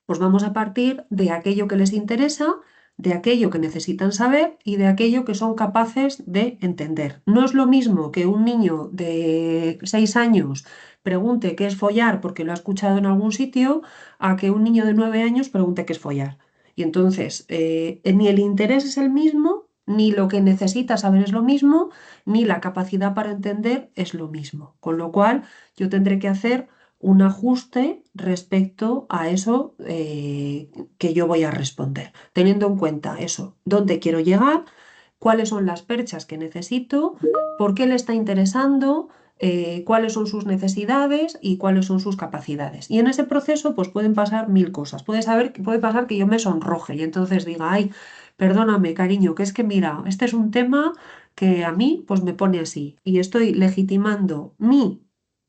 Pues vamos a partir de aquello que les interesa, de aquello que necesitan saber y de aquello que son capaces de entender. No es lo mismo que un niño de 6 años pregunte qué es follar porque lo ha escuchado en algún sitio, a que un niño de 9 años pregunte qué es follar. Y entonces, ni el interés es el mismo, ni lo que necesita saber es lo mismo, ni la capacidad para entender es lo mismo. Con lo cual, yo tendré que hacer un ajuste respecto a eso que yo voy a responder, teniendo en cuenta eso, dónde quiero llegar, cuáles son las perchas que necesito, por qué le está interesando, cuáles son sus necesidades y cuáles son sus capacidades. Y en ese proceso pues pueden pasar mil cosas. Puede pasar que yo me sonroje y entonces diga, ay, perdóname, cariño, que es que mira, este es un tema que a mí pues me pone así y estoy legitimando mi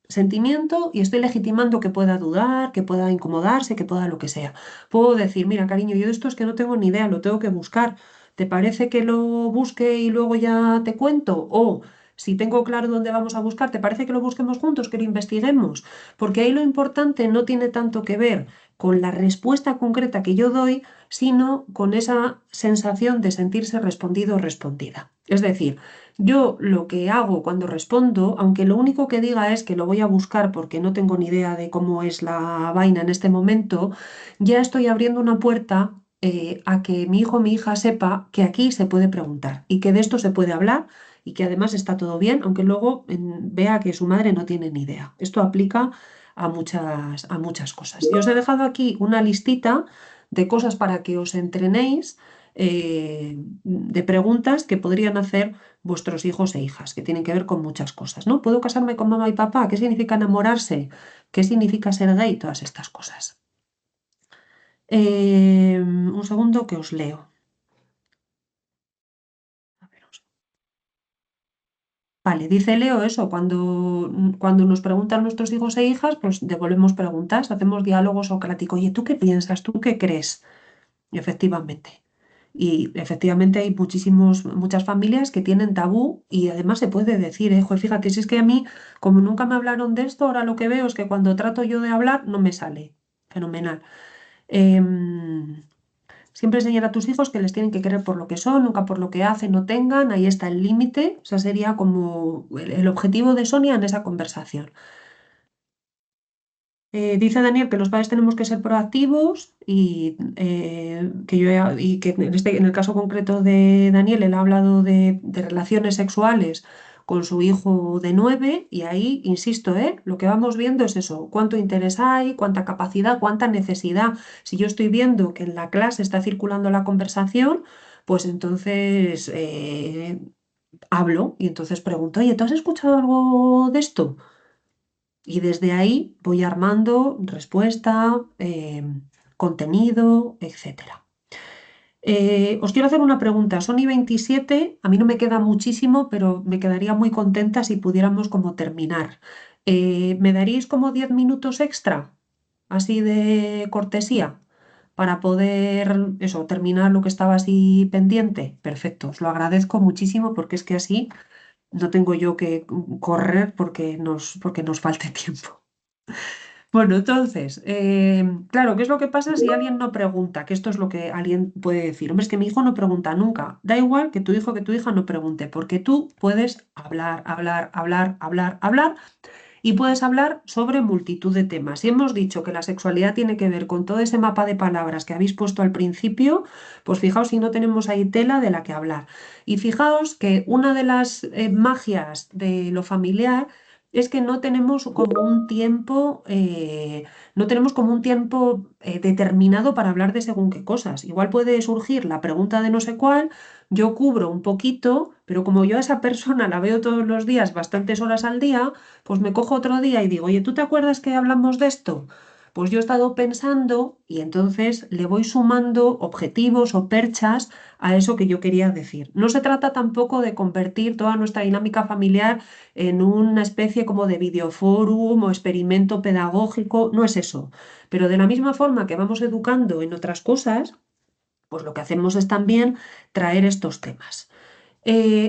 sentimiento y estoy legitimando que pueda dudar, que pueda incomodarse, que pueda lo que sea. Puedo decir, mira, cariño, yo de esto es que no tengo ni idea, lo tengo que buscar. ¿Te parece que lo busque y luego ya te cuento? O si tengo claro dónde vamos a buscar, ¿te parece que lo busquemos juntos, que lo investiguemos? Porque ahí lo importante no tiene tanto que ver con la respuesta concreta que yo doy, sino con esa sensación de sentirse respondido o respondida. Es decir, yo lo que hago cuando respondo, aunque lo único que diga es que lo voy a buscar porque no tengo ni idea de cómo es la vaina en este momento, ya estoy abriendo una puerta a que mi hijo o mi hija sepa que aquí se puede preguntar y que de esto se puede hablar y que además está todo bien, aunque luego vea que su madre no tiene ni idea. Esto aplica a muchas cosas. Y os he dejado aquí una listita de cosas para que os entrenéis, de preguntas que podrían hacer vuestros hijos e hijas, que tienen que ver con muchas cosas, ¿no? ¿Puedo casarme con mamá y papá? ¿Qué significa enamorarse? ¿Qué significa ser gay? Todas estas cosas. Un segundo que os leo. A ver, Vale, dice Leo eso, cuando nos preguntan nuestros hijos e hijas, pues devolvemos preguntas, hacemos diálogo socrático. Oye, ¿tú qué piensas? ¿Tú qué crees? Y efectivamente hay muchas familias que tienen tabú y además se puede decir, joder, fíjate, si es que a mí, como nunca me hablaron de esto, ahora lo que veo es que cuando trato yo de hablar no me sale. Fenomenal. Em, Siempre enseñar a tus hijos que les tienen que querer por lo que son, nunca por lo que hacen o tengan. Ahí está el límite. O sea, sería como el objetivo de Sonia en esa conversación. Dice Daniel que los padres tenemos que ser proactivos y que en el caso concreto de Daniel, él ha hablado de relaciones sexuales con su hijo de 9 y ahí, insisto, lo que vamos viendo es eso, cuánto interés hay, cuánta capacidad, cuánta necesidad. Si yo estoy viendo que en la clase está circulando la conversación, pues entonces hablo y entonces pregunto, oye, ¿tú has escuchado algo de esto? Y desde ahí voy armando respuesta, contenido, etcétera. Os quiero hacer una pregunta. Son y 27, a mí no me queda muchísimo, pero me quedaría muy contenta si pudiéramos como terminar. ¿Me daríais como 10 minutos extra, así de cortesía, para poder eso, terminar lo que estaba así pendiente? Perfecto, os lo agradezco muchísimo porque es que así no tengo yo que correr porque nos falte tiempo. Bueno, entonces, claro, ¿qué es lo que pasa si alguien no pregunta? Que esto es lo que alguien puede decir. Hombre, es que mi hijo no pregunta nunca. Da igual que tu hijo, que tu hija no pregunte, porque tú puedes hablar, hablar, hablar, hablar, hablar y puedes hablar sobre multitud de temas. Y hemos dicho que la sexualidad tiene que ver con todo ese mapa de palabras que habéis puesto al principio, pues fijaos si no tenemos ahí tela de la que hablar. Y fijaos que una de las magias de lo familiar es que no tenemos como un tiempo, determinado para hablar de según qué cosas. Igual puede surgir la pregunta de no sé cuál, yo cubro un poquito, pero como yo a esa persona la veo todos los días, bastantes horas al día, pues me cojo otro día y digo, oye, ¿tú te acuerdas que hablamos de esto? Pues yo he estado pensando y entonces le voy sumando objetivos o perchas a eso que yo quería decir. No se trata tampoco de convertir toda nuestra dinámica familiar en una especie como de videoforum o experimento pedagógico, no es eso. Pero de la misma forma que vamos educando en otras cosas, pues lo que hacemos es también traer estos temas.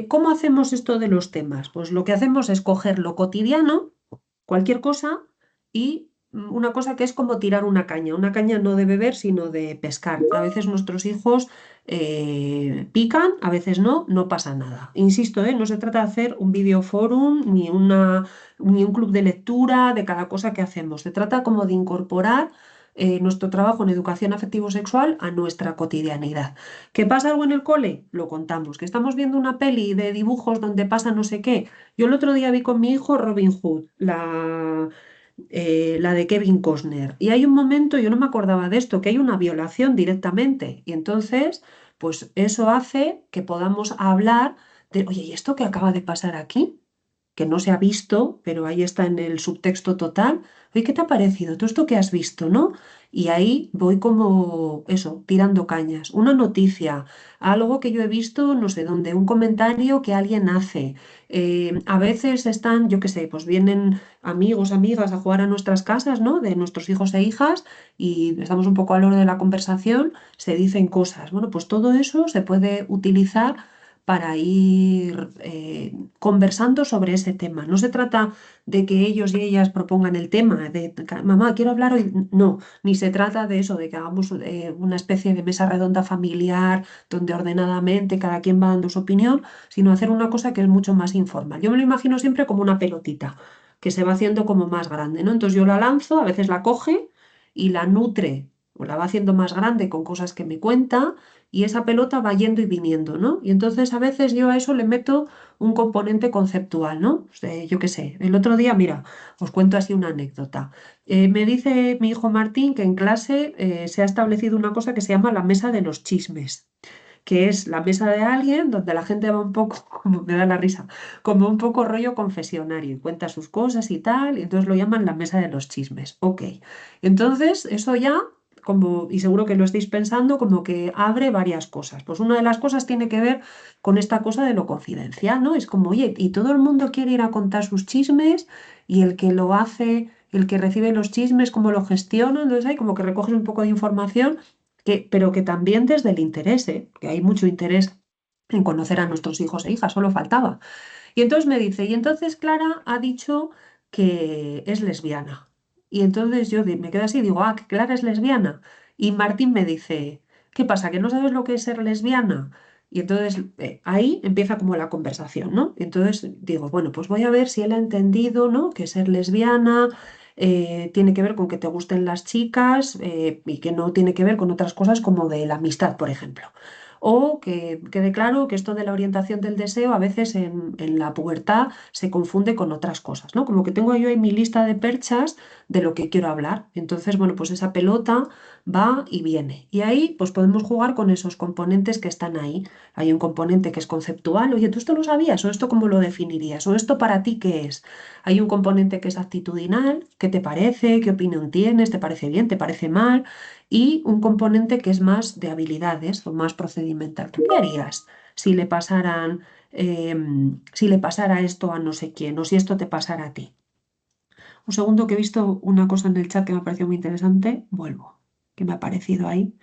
¿Cómo hacemos esto de los temas? Pues lo que hacemos es coger lo cotidiano, cualquier cosa, y una cosa que es como tirar una caña no de beber, sino de pescar. A veces nuestros hijos pican, a veces no, no pasa nada. Insisto, no se trata de hacer un videoforum ni un club de lectura de cada cosa que hacemos. Se trata como de incorporar nuestro trabajo en educación afectivo-sexual a nuestra cotidianidad. ¿Que pasa algo en el cole? Lo contamos. ¿Que estamos viendo una peli de dibujos donde pasa no sé qué? Yo el otro día vi con mi hijo Robin Hood, la de Kevin Costner. Y hay un momento, yo no me acordaba de esto, que hay una violación directamente. Y entonces, pues eso hace que podamos hablar de, oye, ¿y esto que acaba de pasar aquí? Que no se ha visto, pero ahí está en el subtexto total. Oye, ¿qué te ha parecido? ¿Tú esto que has visto, no? Y ahí voy como eso, tirando cañas. Una noticia, algo que yo he visto, no sé dónde, un comentario que alguien hace. A veces están, yo qué sé, pues vienen amigos, amigas a jugar a nuestras casas, ¿no? De nuestros hijos e hijas y estamos un poco al orden de la conversación, se dicen cosas. Bueno, pues todo eso se puede utilizar para ir conversando sobre ese tema. No se trata de que ellos y ellas propongan el tema, de mamá, quiero hablar hoy. No, ni se trata de eso, de que hagamos una especie de mesa redonda familiar donde ordenadamente cada quien va dando su opinión, sino hacer una cosa que es mucho más informal. Yo me lo imagino siempre como una pelotita que se va haciendo como más grande, ¿no? Entonces yo la lanzo, a veces la coge y la nutre o la va haciendo más grande con cosas que me cuenta y esa pelota va yendo y viniendo, ¿no? Y entonces a veces yo a eso le meto un componente conceptual, ¿no? O sea, yo qué sé, el otro día, mira, os cuento así una anécdota. Me dice mi hijo Martín que en clase se ha establecido una cosa que se llama la mesa de los chismes, que es la mesa de alguien donde la gente va un poco, como me da la risa, como un poco rollo confesionario y cuenta sus cosas y tal, y entonces lo llaman la mesa de los chismes. Ok, entonces eso ya, como, y seguro que lo estáis pensando, como que abre varias cosas. Pues una de las cosas tiene que ver con esta cosa de lo confidencial, ¿no? Es como, oye, y todo el mundo quiere ir a contar sus chismes y el que lo hace, el que recibe los chismes, cómo lo gestiona, entonces hay como que recoges un poco de información pero que también desde el interés, que hay mucho interés en conocer a nuestros hijos e hijas, solo faltaba. Y entonces me dice, y entonces Clara ha dicho que es lesbiana. Y entonces yo me quedo así y digo, ah, que Clara es lesbiana. Y Martín me dice, ¿qué pasa? ¿Que no sabes lo que es ser lesbiana? Y entonces ahí empieza como la conversación, ¿no? Entonces digo, bueno, pues voy a ver si él ha entendido, ¿no? Que ser lesbiana tiene que ver con que te gusten las chicas y que no tiene que ver con otras cosas como de la amistad, por ejemplo. O que quede claro que esto de la orientación del deseo a veces en la pubertad se confunde con otras cosas, ¿no? Como que tengo yo ahí mi lista de perchas de lo que quiero hablar. Entonces, bueno, pues esa pelota va y viene. Y ahí pues podemos jugar con esos componentes que están ahí. Hay un componente que es conceptual, oye, ¿tú esto lo sabías? ¿O esto cómo lo definirías? ¿O esto para ti qué es? Hay un componente que es actitudinal, ¿qué te parece? ¿Qué opinión tienes? ¿Te parece bien? ¿Te parece mal? Y un componente que es más de habilidades o más procedimental. ¿Tú qué harías si le si le pasara esto a no sé quién o si esto te pasara a ti? Un segundo que he visto una cosa en el chat que me ha parecido muy interesante, vuelvo, que me ha parecido ahí.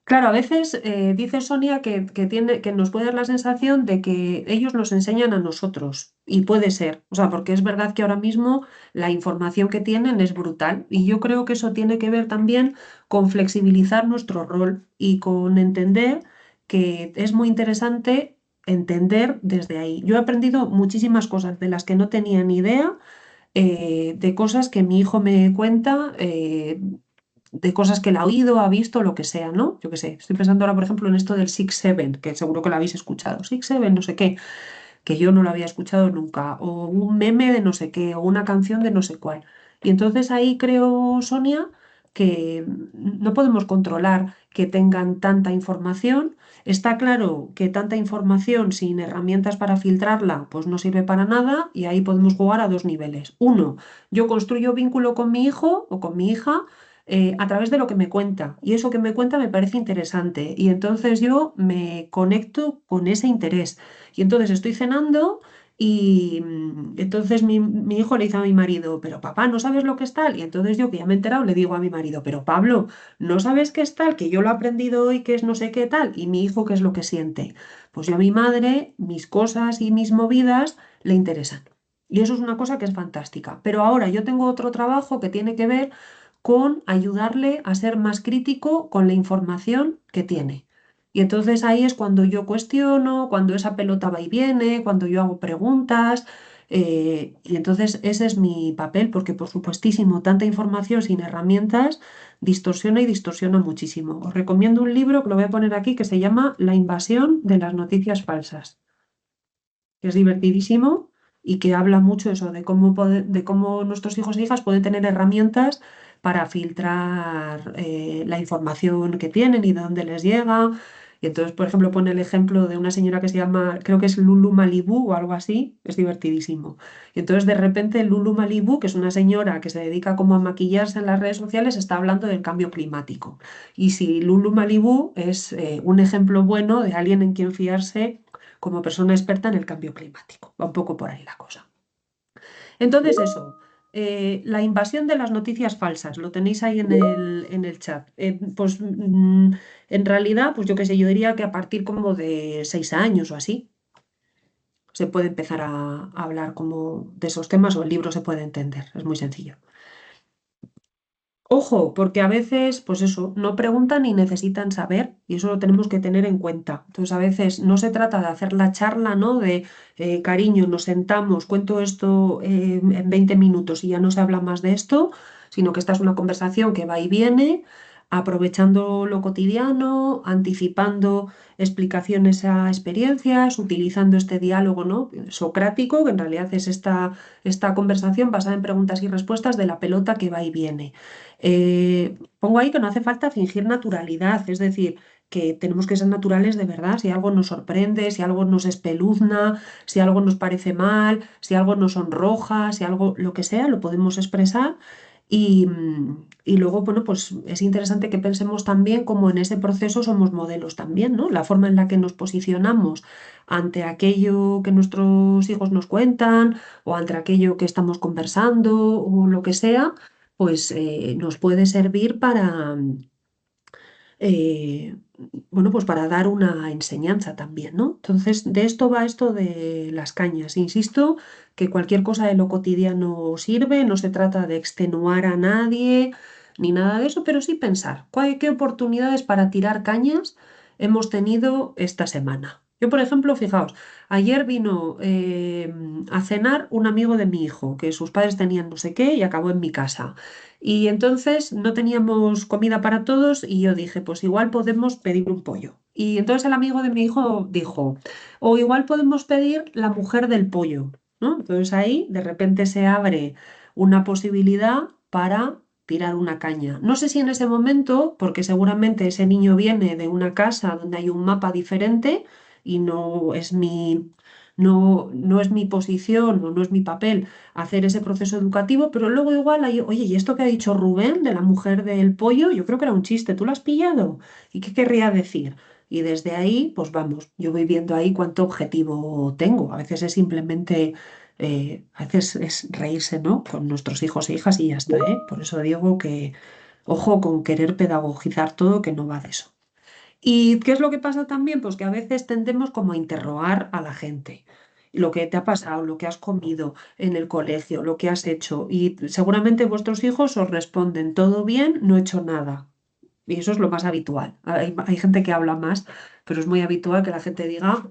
Claro, a veces dice Sonia que nos puede dar la sensación de que ellos nos enseñan a nosotros, y puede ser, o sea, porque es verdad que ahora mismo la información que tienen es brutal, y yo creo que eso tiene que ver también con flexibilizar nuestro rol y con entender que es muy interesante entender desde ahí. Yo he aprendido muchísimas cosas de las que no tenía ni idea, de cosas que mi hijo me cuenta. De cosas que él ha oído, ha visto, lo que sea, ¿no? Yo qué sé, estoy pensando ahora, por ejemplo, en esto del Six Seven, que seguro que lo habéis escuchado. Six Seven, no sé qué, que yo no lo había escuchado nunca, o un meme de no sé qué, o una canción de no sé cuál. Y entonces ahí creo, Sonia, que no podemos controlar que tengan tanta información. Está claro que tanta información sin herramientas para filtrarla, pues no sirve para nada, y ahí podemos jugar a dos niveles. Uno, yo construyo vínculo con mi hijo o con mi hija a través de lo que me cuenta, y eso que me cuenta me parece interesante, y entonces yo me conecto con ese interés. Y entonces estoy cenando y entonces mi hijo le dice a mi marido, pero papá, ¿no sabes lo que es tal? Y entonces yo, que ya me he enterado, le digo a mi marido, pero Pablo, ¿no sabes qué es tal? Que yo lo he aprendido hoy, que es no sé qué tal. Y mi hijo, ¿qué es lo que siente? Pues yo a mi madre, mis cosas y mis movidas le interesan. Y eso es una cosa que es fantástica. Pero ahora yo tengo otro trabajo que tiene que ver con ayudarle a ser más crítico con la información que tiene. Y entonces ahí es cuando yo cuestiono, cuando esa pelota va y viene, cuando yo hago preguntas. Y entonces ese es mi papel, porque por supuestísimo, tanta información sin herramientas distorsiona y distorsiona muchísimo. Os recomiendo un libro que lo voy a poner aquí que se llama La invasión de las noticias falsas, que es divertidísimo y que habla mucho eso, de cómo nuestros hijos e hijas pueden tener herramientas para filtrar la información que tienen y de dónde les llega. Y entonces, por ejemplo, pone el ejemplo de una señora que se llama, creo que es Lulu Malibu o algo así, es divertidísimo. Y entonces, de repente, Lulu Malibu, que es una señora que se dedica como a maquillarse en las redes sociales, está hablando del cambio climático. Y si Lulu Malibu es un ejemplo bueno de alguien en quien fiarse como persona experta en el cambio climático. Va un poco por ahí la cosa. Entonces eso, la invasión de las noticias falsas, lo tenéis ahí en el chat. Pues En realidad, pues yo qué sé, yo diría que a partir como de 6 años o así se puede empezar a hablar como de esos temas o el libro se puede entender. Es muy sencillo. Ojo, porque a veces, pues eso, no preguntan ni necesitan saber y eso lo tenemos que tener en cuenta. Entonces, a veces no se trata de hacer la charla, ¿no? De cariño, nos sentamos, cuento esto en 20 minutos y ya no se habla más de esto, sino que esta es una conversación que va y viene, aprovechando lo cotidiano, anticipando explicaciones a experiencias, utilizando este diálogo, ¿no? Socrático, que en realidad es esta conversación basada en preguntas y respuestas de la pelota que va y viene. Pongo ahí que no hace falta fingir naturalidad, es decir, que tenemos que ser naturales de verdad. Si algo nos sorprende, si algo nos espeluzna, si algo nos parece mal, si algo nos sonroja, si algo, lo que sea, lo podemos expresar. Y luego, bueno, pues es interesante que pensemos también cómo en ese proceso somos modelos también, ¿no? La forma en la que nos posicionamos ante aquello que nuestros hijos nos cuentan o ante aquello que estamos conversando o lo que sea pues nos puede servir para, eh, bueno, pues para dar una enseñanza también, ¿no? Entonces, de esto va esto de las cañas. Insisto que cualquier cosa de lo cotidiano sirve, no se trata de extenuar a nadie ni nada de eso, pero sí pensar qué oportunidades para tirar cañas hemos tenido esta semana. Yo, por ejemplo, fijaos, ayer vino a cenar un amigo de mi hijo, que sus padres tenían no sé qué y acabó en mi casa. Y entonces no teníamos comida para todos y yo dije, pues igual podemos pedir un pollo. Y entonces el amigo de mi hijo dijo, o igual podemos pedir la mujer del pollo, ¿no? Entonces ahí de repente se abre una posibilidad para tirar una caña. No sé si en ese momento, porque seguramente ese niño viene de una casa donde hay un mapa diferente y no es mi posición o no es mi papel hacer ese proceso educativo, pero luego igual hay, oye, ¿y esto que ha dicho Rubén de la mujer del pollo? Yo creo que era un chiste, ¿tú lo has pillado? ¿Y qué querría decir? Y desde ahí, pues vamos, yo voy viendo ahí cuánto objetivo tengo. A veces es simplemente, a veces es reírse, ¿no? Con nuestros hijos e hijas y ya está, ¿eh? Por eso digo que, ojo con querer pedagogizar todo, que no va de eso. ¿Y qué es lo que pasa también? Pues que a veces tendemos como a interrogar a la gente. Lo que te ha pasado, lo que has comido en el colegio, lo que has hecho. Y seguramente vuestros hijos os responden, todo bien, no he hecho nada. Y eso es lo más habitual. Hay gente que habla más, pero es muy habitual que la gente diga,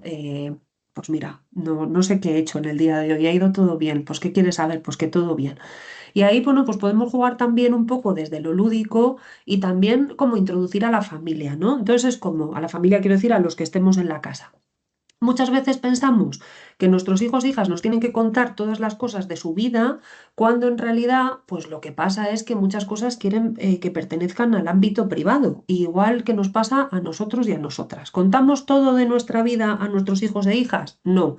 pues mira, no sé qué he hecho en el día de hoy, ha ido todo bien. Pues ¿qué quieres saber? Pues que todo bien. Y ahí, bueno, pues podemos jugar también un poco desde lo lúdico y también como introducir a la familia, ¿no? Entonces es como, a la familia quiero decir a los que estemos en la casa. Muchas veces pensamos que nuestros hijos e hijas nos tienen que contar todas las cosas de su vida, cuando en realidad, pues lo que pasa es que muchas cosas quieren que pertenezcan al ámbito privado, igual que nos pasa a nosotros y a nosotras. ¿Contamos todo de nuestra vida a nuestros hijos e hijas? No.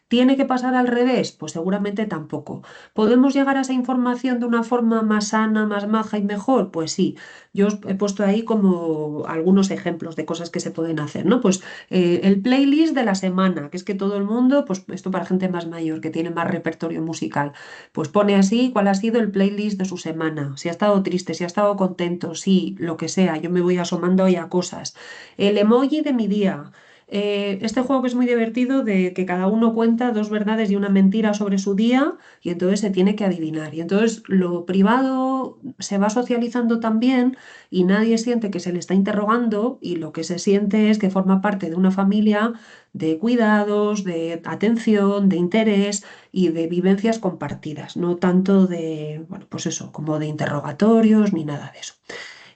¿Tiene que pasar al revés? Pues seguramente tampoco. ¿Podemos llegar a esa información de una forma más sana, más maja y mejor? Pues sí. Yo os he puesto ahí como algunos ejemplos de cosas que se pueden hacer, ¿no? Pues el playlist de la semana, que es que todo el mundo, pues esto para gente más mayor, que tiene más repertorio musical, pues pone así cuál ha sido el playlist de su semana, si ha estado triste, si ha estado contento, sí, lo que sea, yo me voy asomando ahí a cosas. El emoji de mi día. Este juego que es muy divertido de que cada uno cuenta dos verdades y una mentira sobre su día y entonces se tiene que adivinar. Y entonces lo privado se va socializando también y nadie siente que se le está interrogando y lo que se siente es que forma parte de una familia de cuidados, de atención, de interés y de vivencias compartidas, no tanto de, bueno, pues eso, como de interrogatorios ni nada de eso.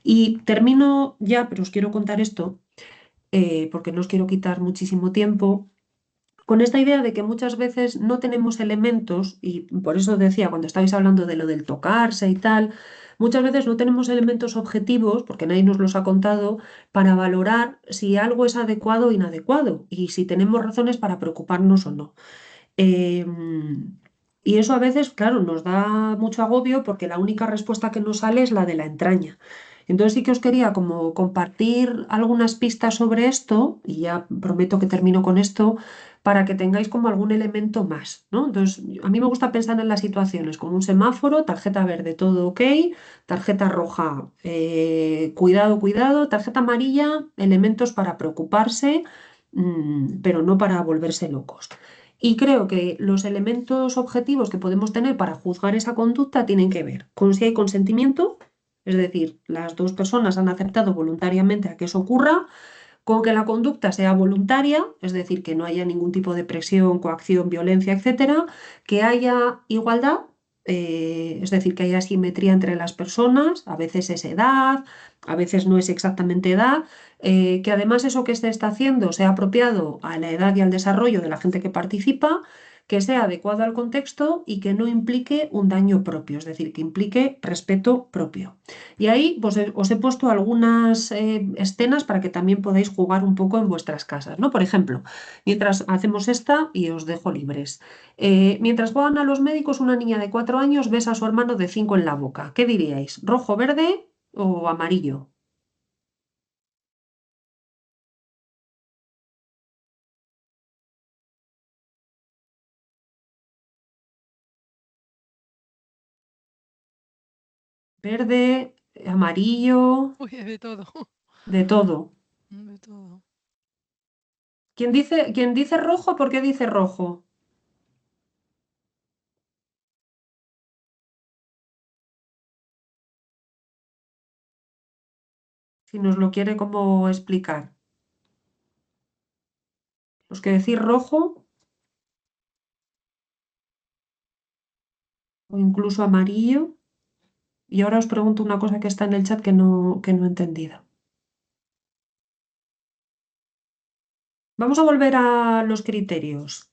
Y termino ya, pero os quiero contar esto porque no os quiero quitar muchísimo tiempo, con esta idea de que muchas veces no tenemos elementos, y por eso decía, cuando estáis hablando de lo del tocarse y tal, muchas veces no tenemos elementos objetivos, porque nadie nos los ha contado, para valorar si algo es adecuado o inadecuado, y si tenemos razones para preocuparnos o no. Y eso a veces, claro, nos da mucho agobio porque la única respuesta que nos sale es la de la entraña. Entonces sí que os quería como compartir algunas pistas sobre esto, y ya prometo que termino con esto, para que tengáis como algún elemento más, ¿no? Entonces, a mí me gusta pensar en las situaciones como un semáforo, tarjeta verde, todo ok, tarjeta roja, cuidado, cuidado, tarjeta amarilla, elementos para preocuparse, pero no para volverse locos. Y creo que los elementos objetivos que podemos tener para juzgar esa conducta tienen que ver con si hay consentimiento, es decir, las dos personas han aceptado voluntariamente a que eso ocurra, con que la conducta sea voluntaria, es decir, que no haya ningún tipo de presión, coacción, violencia, etcétera, que haya igualdad, es decir, que haya simetría entre las personas, a veces es edad, a veces no es exactamente edad, que además eso que se está haciendo sea apropiado a la edad y al desarrollo de la gente que participa, que sea adecuado al contexto y que no implique un daño propio, es decir, que implique respeto propio. Y ahí pues, os he puesto algunas escenas para que también podáis jugar un poco en vuestras casas, ¿no? Por ejemplo, mientras hacemos esta y os dejo libres. Mientras juegan a los médicos, una niña de 4 años besa a su hermano de 5 en la boca. ¿Qué diríais? ¿Rojo, verde o amarillo? Verde, amarillo, Uy, de todo. de todo. De todo. ¿Quién dice rojo? ¿Por qué dice rojo? Si nos lo quiere como explicar. Los que decís rojo o incluso amarillo. Y ahora os pregunto una cosa que está en el chat que no he entendido. Vamos a volver a los criterios.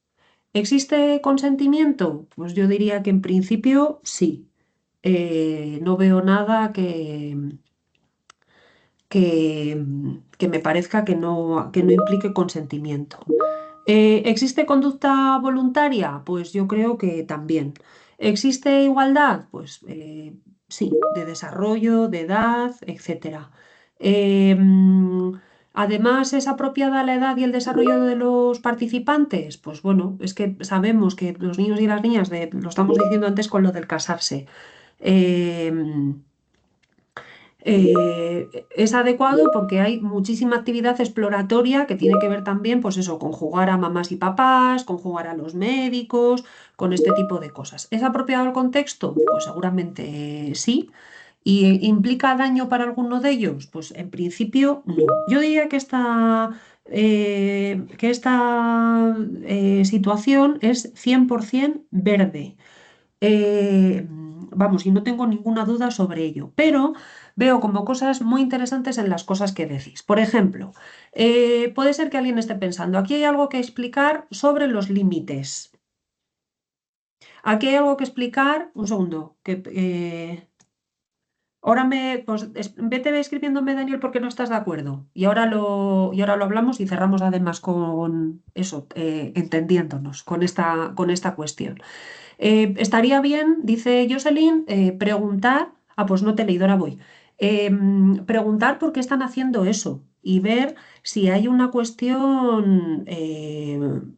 ¿Existe consentimiento? Pues yo diría que en principio sí. No veo nada que me parezca que no implique consentimiento. ¿Existe conducta voluntaria? Pues yo creo que también. ¿Existe igualdad? Pues sí, de desarrollo, de edad, etcétera. Además, ¿es apropiada la edad y el desarrollo de los participantes? Pues bueno, es que sabemos que los niños y las niñas, lo estamos diciendo antes con lo del casarse, em, es adecuado porque hay muchísima actividad exploratoria que tiene que ver también, pues eso, con jugar a mamás y papás, con jugar a los médicos, con este tipo de cosas. ¿Es apropiado el contexto? Pues seguramente sí. ¿Y implica daño para alguno de ellos? Pues en principio no. Yo diría que esta situación es 100% verde. Vamos, y no tengo ninguna duda sobre ello, pero veo como cosas muy interesantes en las cosas que decís. Por ejemplo, puede ser que alguien esté pensando, aquí hay algo que explicar sobre los límites. Aquí hay algo que explicar, un segundo, ahora vete escribiéndome, Daniel, porque no estás de acuerdo. Y ahora lo hablamos y cerramos además con eso, entendiéndonos con esta cuestión. Estaría bien, dice Jocelyn, preguntar, pues no te he leído, ahora voy. Preguntar por qué están haciendo eso y ver si hay una cuestión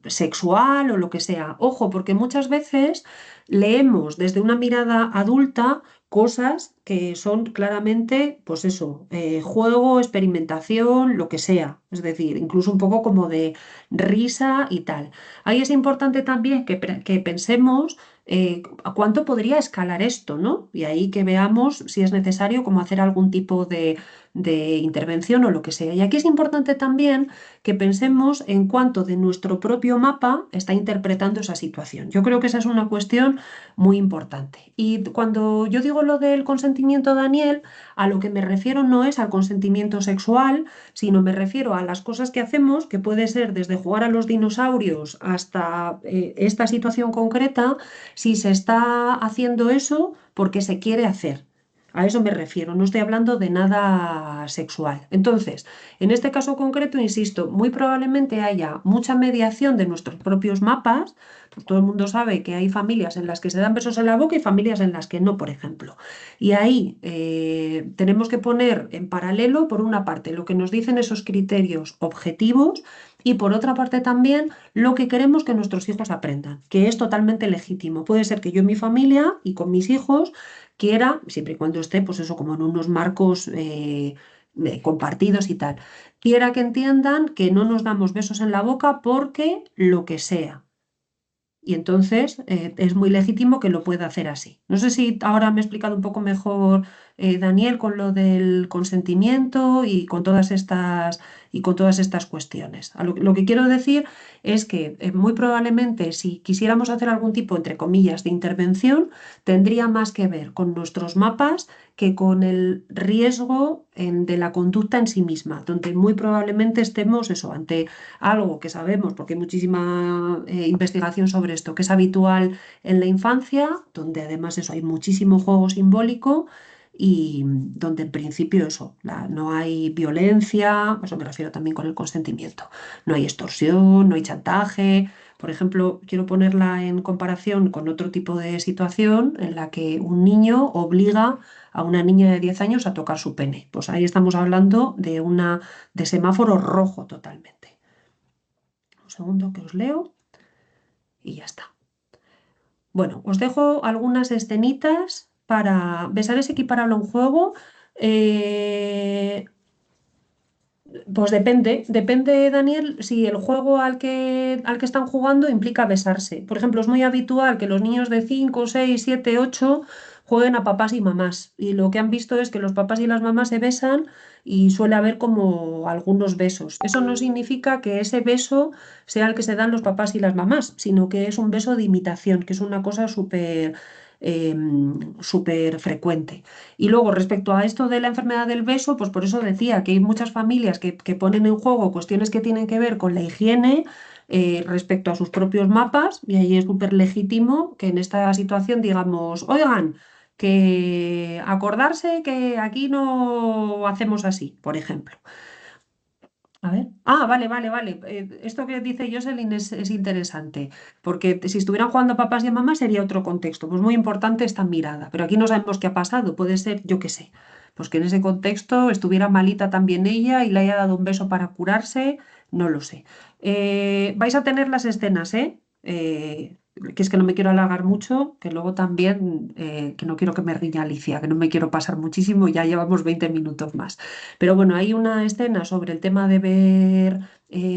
sexual o lo que sea. Ojo, porque muchas veces leemos desde una mirada adulta cosas que son claramente, pues eso, juego, experimentación, lo que sea. Es decir, incluso un poco como de risa y tal. Ahí es importante también que pensemos a cuánto podría escalar esto, ¿no? Y ahí que veamos si es necesario como hacer algún tipo de intervención o lo que sea. Y aquí es importante también que pensemos en cuánto de nuestro propio mapa está interpretando esa situación. Yo creo que esa es una cuestión muy importante. Y cuando yo digo lo del consentimiento, Daniel, a lo que me refiero no es al consentimiento sexual, sino me refiero a las cosas que hacemos, que puede ser desde jugar a los dinosaurios hasta esta situación concreta, si se está haciendo eso porque se quiere hacer. A eso me refiero, no estoy hablando de nada sexual. Entonces, en este caso concreto, insisto, muy probablemente haya mucha mediación de nuestros propios mapas, Pues todo el mundo sabe que hay familias en las que se dan besos en la boca y familias en las que no, por ejemplo. Y ahí tenemos que poner en paralelo, por una parte, lo que nos dicen esos criterios objetivos y por otra parte también lo que queremos que nuestros hijos aprendan, que es totalmente legítimo. Puede ser que yo en mi familia y con mis hijos quiera, siempre y cuando esté, pues eso, como en unos marcos compartidos y tal, quiera que entiendan que no nos damos besos en la boca porque lo que sea. Y entonces es muy legítimo que lo pueda hacer así. No sé si ahora me he explicado un poco mejor, Daniel, con lo del consentimiento y con todas estas cuestiones. Lo que quiero decir es que muy probablemente si quisiéramos hacer algún tipo, entre comillas, de intervención, tendría más que ver con nuestros mapas que con el riesgo de la conducta en sí misma, donde muy probablemente estemos eso, ante algo que sabemos, porque hay muchísima investigación sobre esto, que es habitual en la infancia, donde además eso hay muchísimo juego simbólico y donde en principio eso, no hay violencia, eso me refiero también con el consentimiento, no hay extorsión, no hay chantaje. Por ejemplo, quiero ponerla en comparación con otro tipo de situación en la que un niño obliga a una niña de 10 años a tocar su pene. Pues ahí estamos hablando de semáforo rojo totalmente. Un segundo que os leo y ya está. Bueno, os dejo algunas escenitas para... ¿Besar es equiparable a un juego? Pues depende, Daniel, si el juego al que están jugando implica besarse. Por ejemplo, es muy habitual que los niños de 5, 6, 7, 8 jueguen a papás y mamás. Y lo que han visto es que los papás y las mamás se besan y suele haber como algunos besos. Eso no significa que ese beso sea el que se dan los papás y las mamás, sino que es un beso de imitación, que es una cosa súper frecuente. Y luego, respecto a esto de la enfermedad del beso, pues por eso decía que hay muchas familias que ponen en juego cuestiones que tienen que ver con la higiene respecto a sus propios mapas, y ahí es súper legítimo que en esta situación digamos, oigan, que acordarse que aquí no hacemos así, por ejemplo. A ver. Ah, vale. Esto que dice Jocelyn es interesante, porque si estuvieran jugando papás y mamás sería otro contexto. Pues muy importante esta mirada, pero aquí no sabemos qué ha pasado. Puede ser, yo qué sé, pues que en ese contexto estuviera malita también ella y le haya dado un beso para curarse, no lo sé. Vais a tener las escenas, ¿eh? Que es que no me quiero alargar mucho, que luego también, que no quiero que me riña Alicia, que no me quiero pasar muchísimo, ya llevamos 20 minutos más. Pero bueno, hay una escena sobre el tema de ver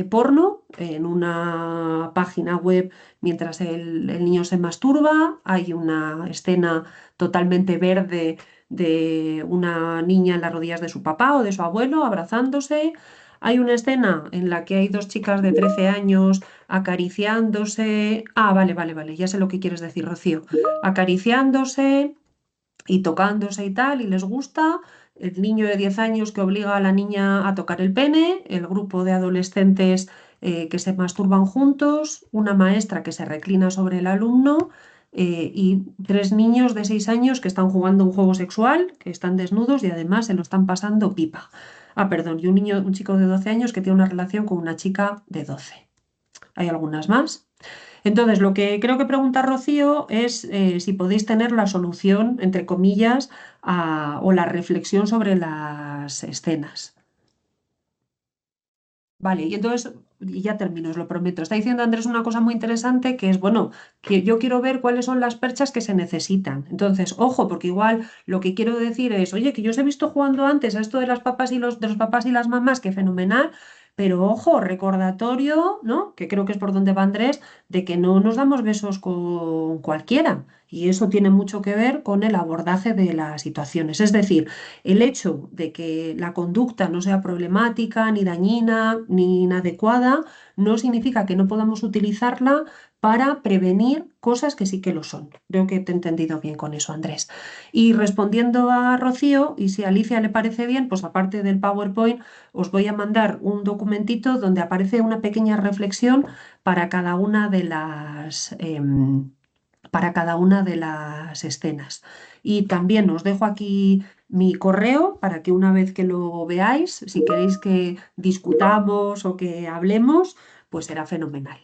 porno en una página web mientras el niño se masturba. Hay una escena totalmente verde de una niña en las rodillas de su papá o de su abuelo abrazándose. Hay una escena en la que hay dos chicas de 13 años acariciándose. Ah, vale, ya sé lo que quieres decir, Rocío. Acariciándose y tocándose y tal, y les gusta. El niño de 10 años que obliga a la niña a tocar el pene, el grupo de adolescentes que se masturban juntos, una maestra que se reclina sobre el alumno y tres niños de 6 años que están jugando un juego sexual, que están desnudos y además se lo están pasando pipa. Ah, perdón, y un chico de 12 años que tiene una relación con una chica de 12. Hay algunas más. Entonces, lo que creo que pregunta Rocío es si podéis tener la solución, entre comillas, o la reflexión sobre las escenas. Vale, y entonces, y ya termino, os lo prometo. Está diciendo Andrés una cosa muy interesante que es, bueno, que yo quiero ver cuáles son las perchas que se necesitan. Entonces, ojo, porque igual lo que quiero decir es, oye, que yo os he visto jugando antes a esto de las papas de los papás y las mamás, que fenomenal, pero ojo, recordatorio, ¿no? Que creo que es por donde va Andrés, de que no nos damos besos con cualquiera. Y eso tiene mucho que ver con el abordaje de las situaciones. Es decir, el hecho de que la conducta no sea problemática, ni dañina, ni inadecuada, no significa que no podamos utilizarla para prevenir cosas que sí que lo son. Creo que te he entendido bien con eso, Andrés. Y respondiendo a Rocío, y si a Alicia le parece bien, pues aparte del PowerPoint, os voy a mandar un documentito donde aparece una pequeña reflexión para cada una de las escenas. Y también os dejo aquí mi correo para que una vez que lo veáis, si queréis que discutamos o que hablemos, pues será fenomenal.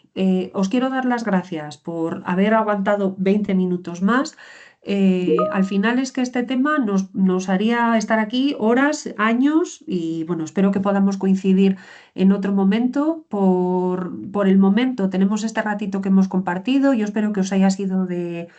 Os quiero dar las gracias por haber aguantado 20 minutos más. Al final es que este tema nos haría estar aquí horas, años y bueno, espero que podamos coincidir en otro momento. Por el momento tenemos este ratito que hemos compartido. Yo espero que os haya sido de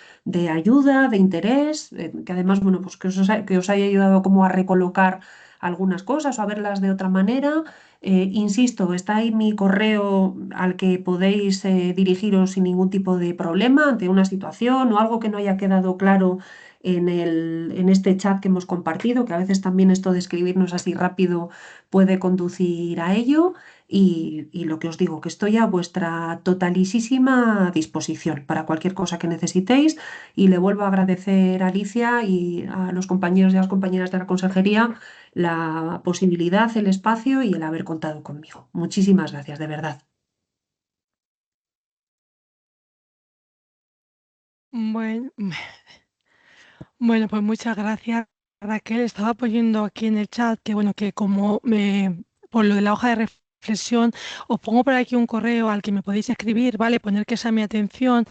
ayuda, de interés, que además, bueno, pues que os haya ayudado como a recolocar algunas cosas o a verlas de otra manera. Insisto, está ahí mi correo al que podéis dirigiros sin ningún tipo de problema ante una situación o algo que no haya quedado claro en este chat que hemos compartido, que a veces también esto de escribirnos así rápido puede conducir a ello. Y lo que os digo, que estoy a vuestra totalísima disposición para cualquier cosa que necesitéis. Y le vuelvo a agradecer a Alicia y a los compañeros y a las compañeras de la consejería la posibilidad, el espacio y el haber contado conmigo. Muchísimas gracias, de verdad. Bueno, bueno, pues muchas gracias, Raquel. Estaba poniendo aquí en el chat que, bueno, que como por lo de la hoja de reflexión, os pongo por aquí un correo al que me podéis escribir, ¿vale? Poner que esa mi atención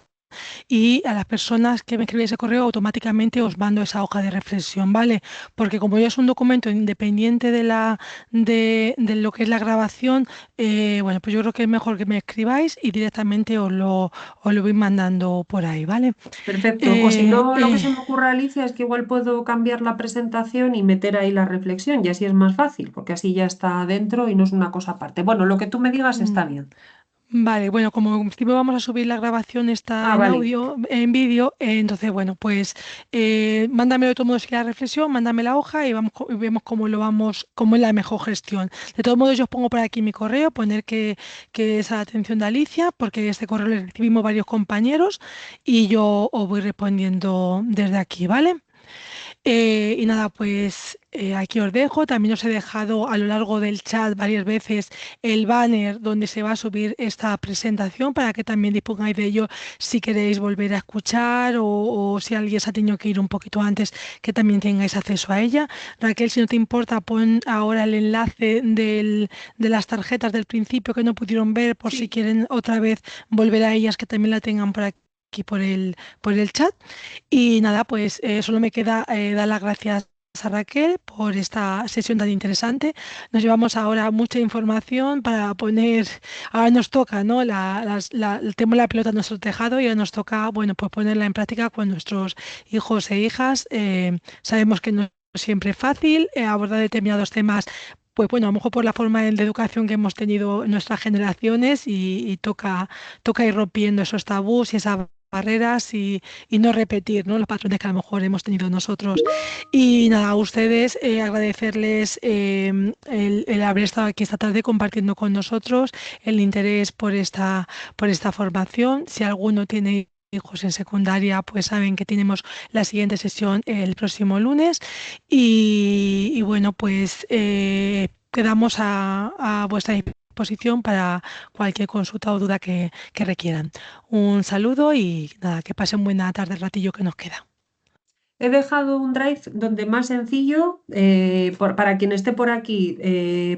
y a las personas que me escribís ese correo automáticamente os mando esa hoja de reflexión, ¿vale? Porque como ya es un documento independiente de lo que es la grabación, bueno, pues yo creo que es mejor que me escribáis y directamente os lo voy mandando por ahí, ¿vale? Perfecto. O si no, lo que se me ocurre, Alicia, es que igual puedo cambiar la presentación y meter ahí la reflexión y así es más fácil, porque así ya está dentro y no es una cosa aparte. Bueno, lo que tú me digas está bien. Vale, bueno, como en principio vamos a subir la grabación esta en Vale. audio, en vídeo, entonces bueno, pues mándamelo de todos modos si la reflexión, mándame la hoja y y vemos cómo es la mejor gestión. De todos modos, yo os pongo por aquí mi correo, poner que es a la atención de Alicia, porque este correo lo recibimos varios compañeros y yo os voy respondiendo desde aquí, ¿vale? Y nada, pues aquí os dejo. También os he dejado a lo largo del chat varias veces el banner donde se va a subir esta presentación para que también dispongáis de ello si queréis volver a escuchar o si alguien se ha tenido que ir un poquito antes, que también tengáis acceso a ella. Raquel, si no te importa, pon ahora el enlace de las tarjetas del principio que no pudieron ver por si quieren otra vez volver a ellas, que también la tengan por aquí por el chat. Y nada, pues solo me queda dar las gracias a Raquel por esta sesión tan interesante. Nos llevamos ahora mucha información para poner, ahora nos toca, ¿no? Tenemos la pelota en nuestro tejado y ahora nos toca, bueno, pues ponerla en práctica con nuestros hijos e hijas. Sabemos que no es siempre fácil abordar determinados temas. Pues bueno, a lo mejor por la forma de educación que hemos tenido en nuestras generaciones y toca ir rompiendo esos tabús y esas barreras y no repetir, ¿no? Los patrones que a lo mejor hemos tenido nosotros. Y nada, a ustedes agradecerles el haber estado aquí esta tarde compartiendo con nosotros el interés por esta formación. Si alguno tiene hijos en secundaria, pues saben que tenemos la siguiente sesión el próximo lunes. Y bueno, pues quedamos a vuestra disposición para cualquier consulta o duda que requieran. Un saludo y nada, que pasen buena tarde el ratillo que nos queda. He dejado un drive donde más sencillo, para quien esté por aquí,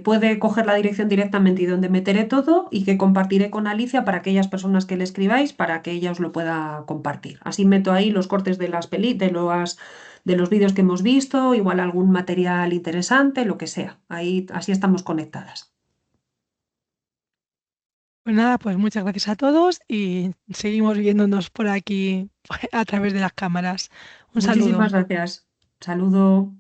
puede coger la dirección directamente y donde meteré todo y que compartiré con Alicia para aquellas personas que le escribáis, para que ella os lo pueda compartir. Así meto ahí los cortes de de los vídeos que hemos visto, igual algún material interesante, lo que sea. Ahí, así estamos conectadas. Pues nada, pues muchas gracias a todos y seguimos viéndonos por aquí a través de las cámaras. Un saludo. Muchísimas gracias. Saludo.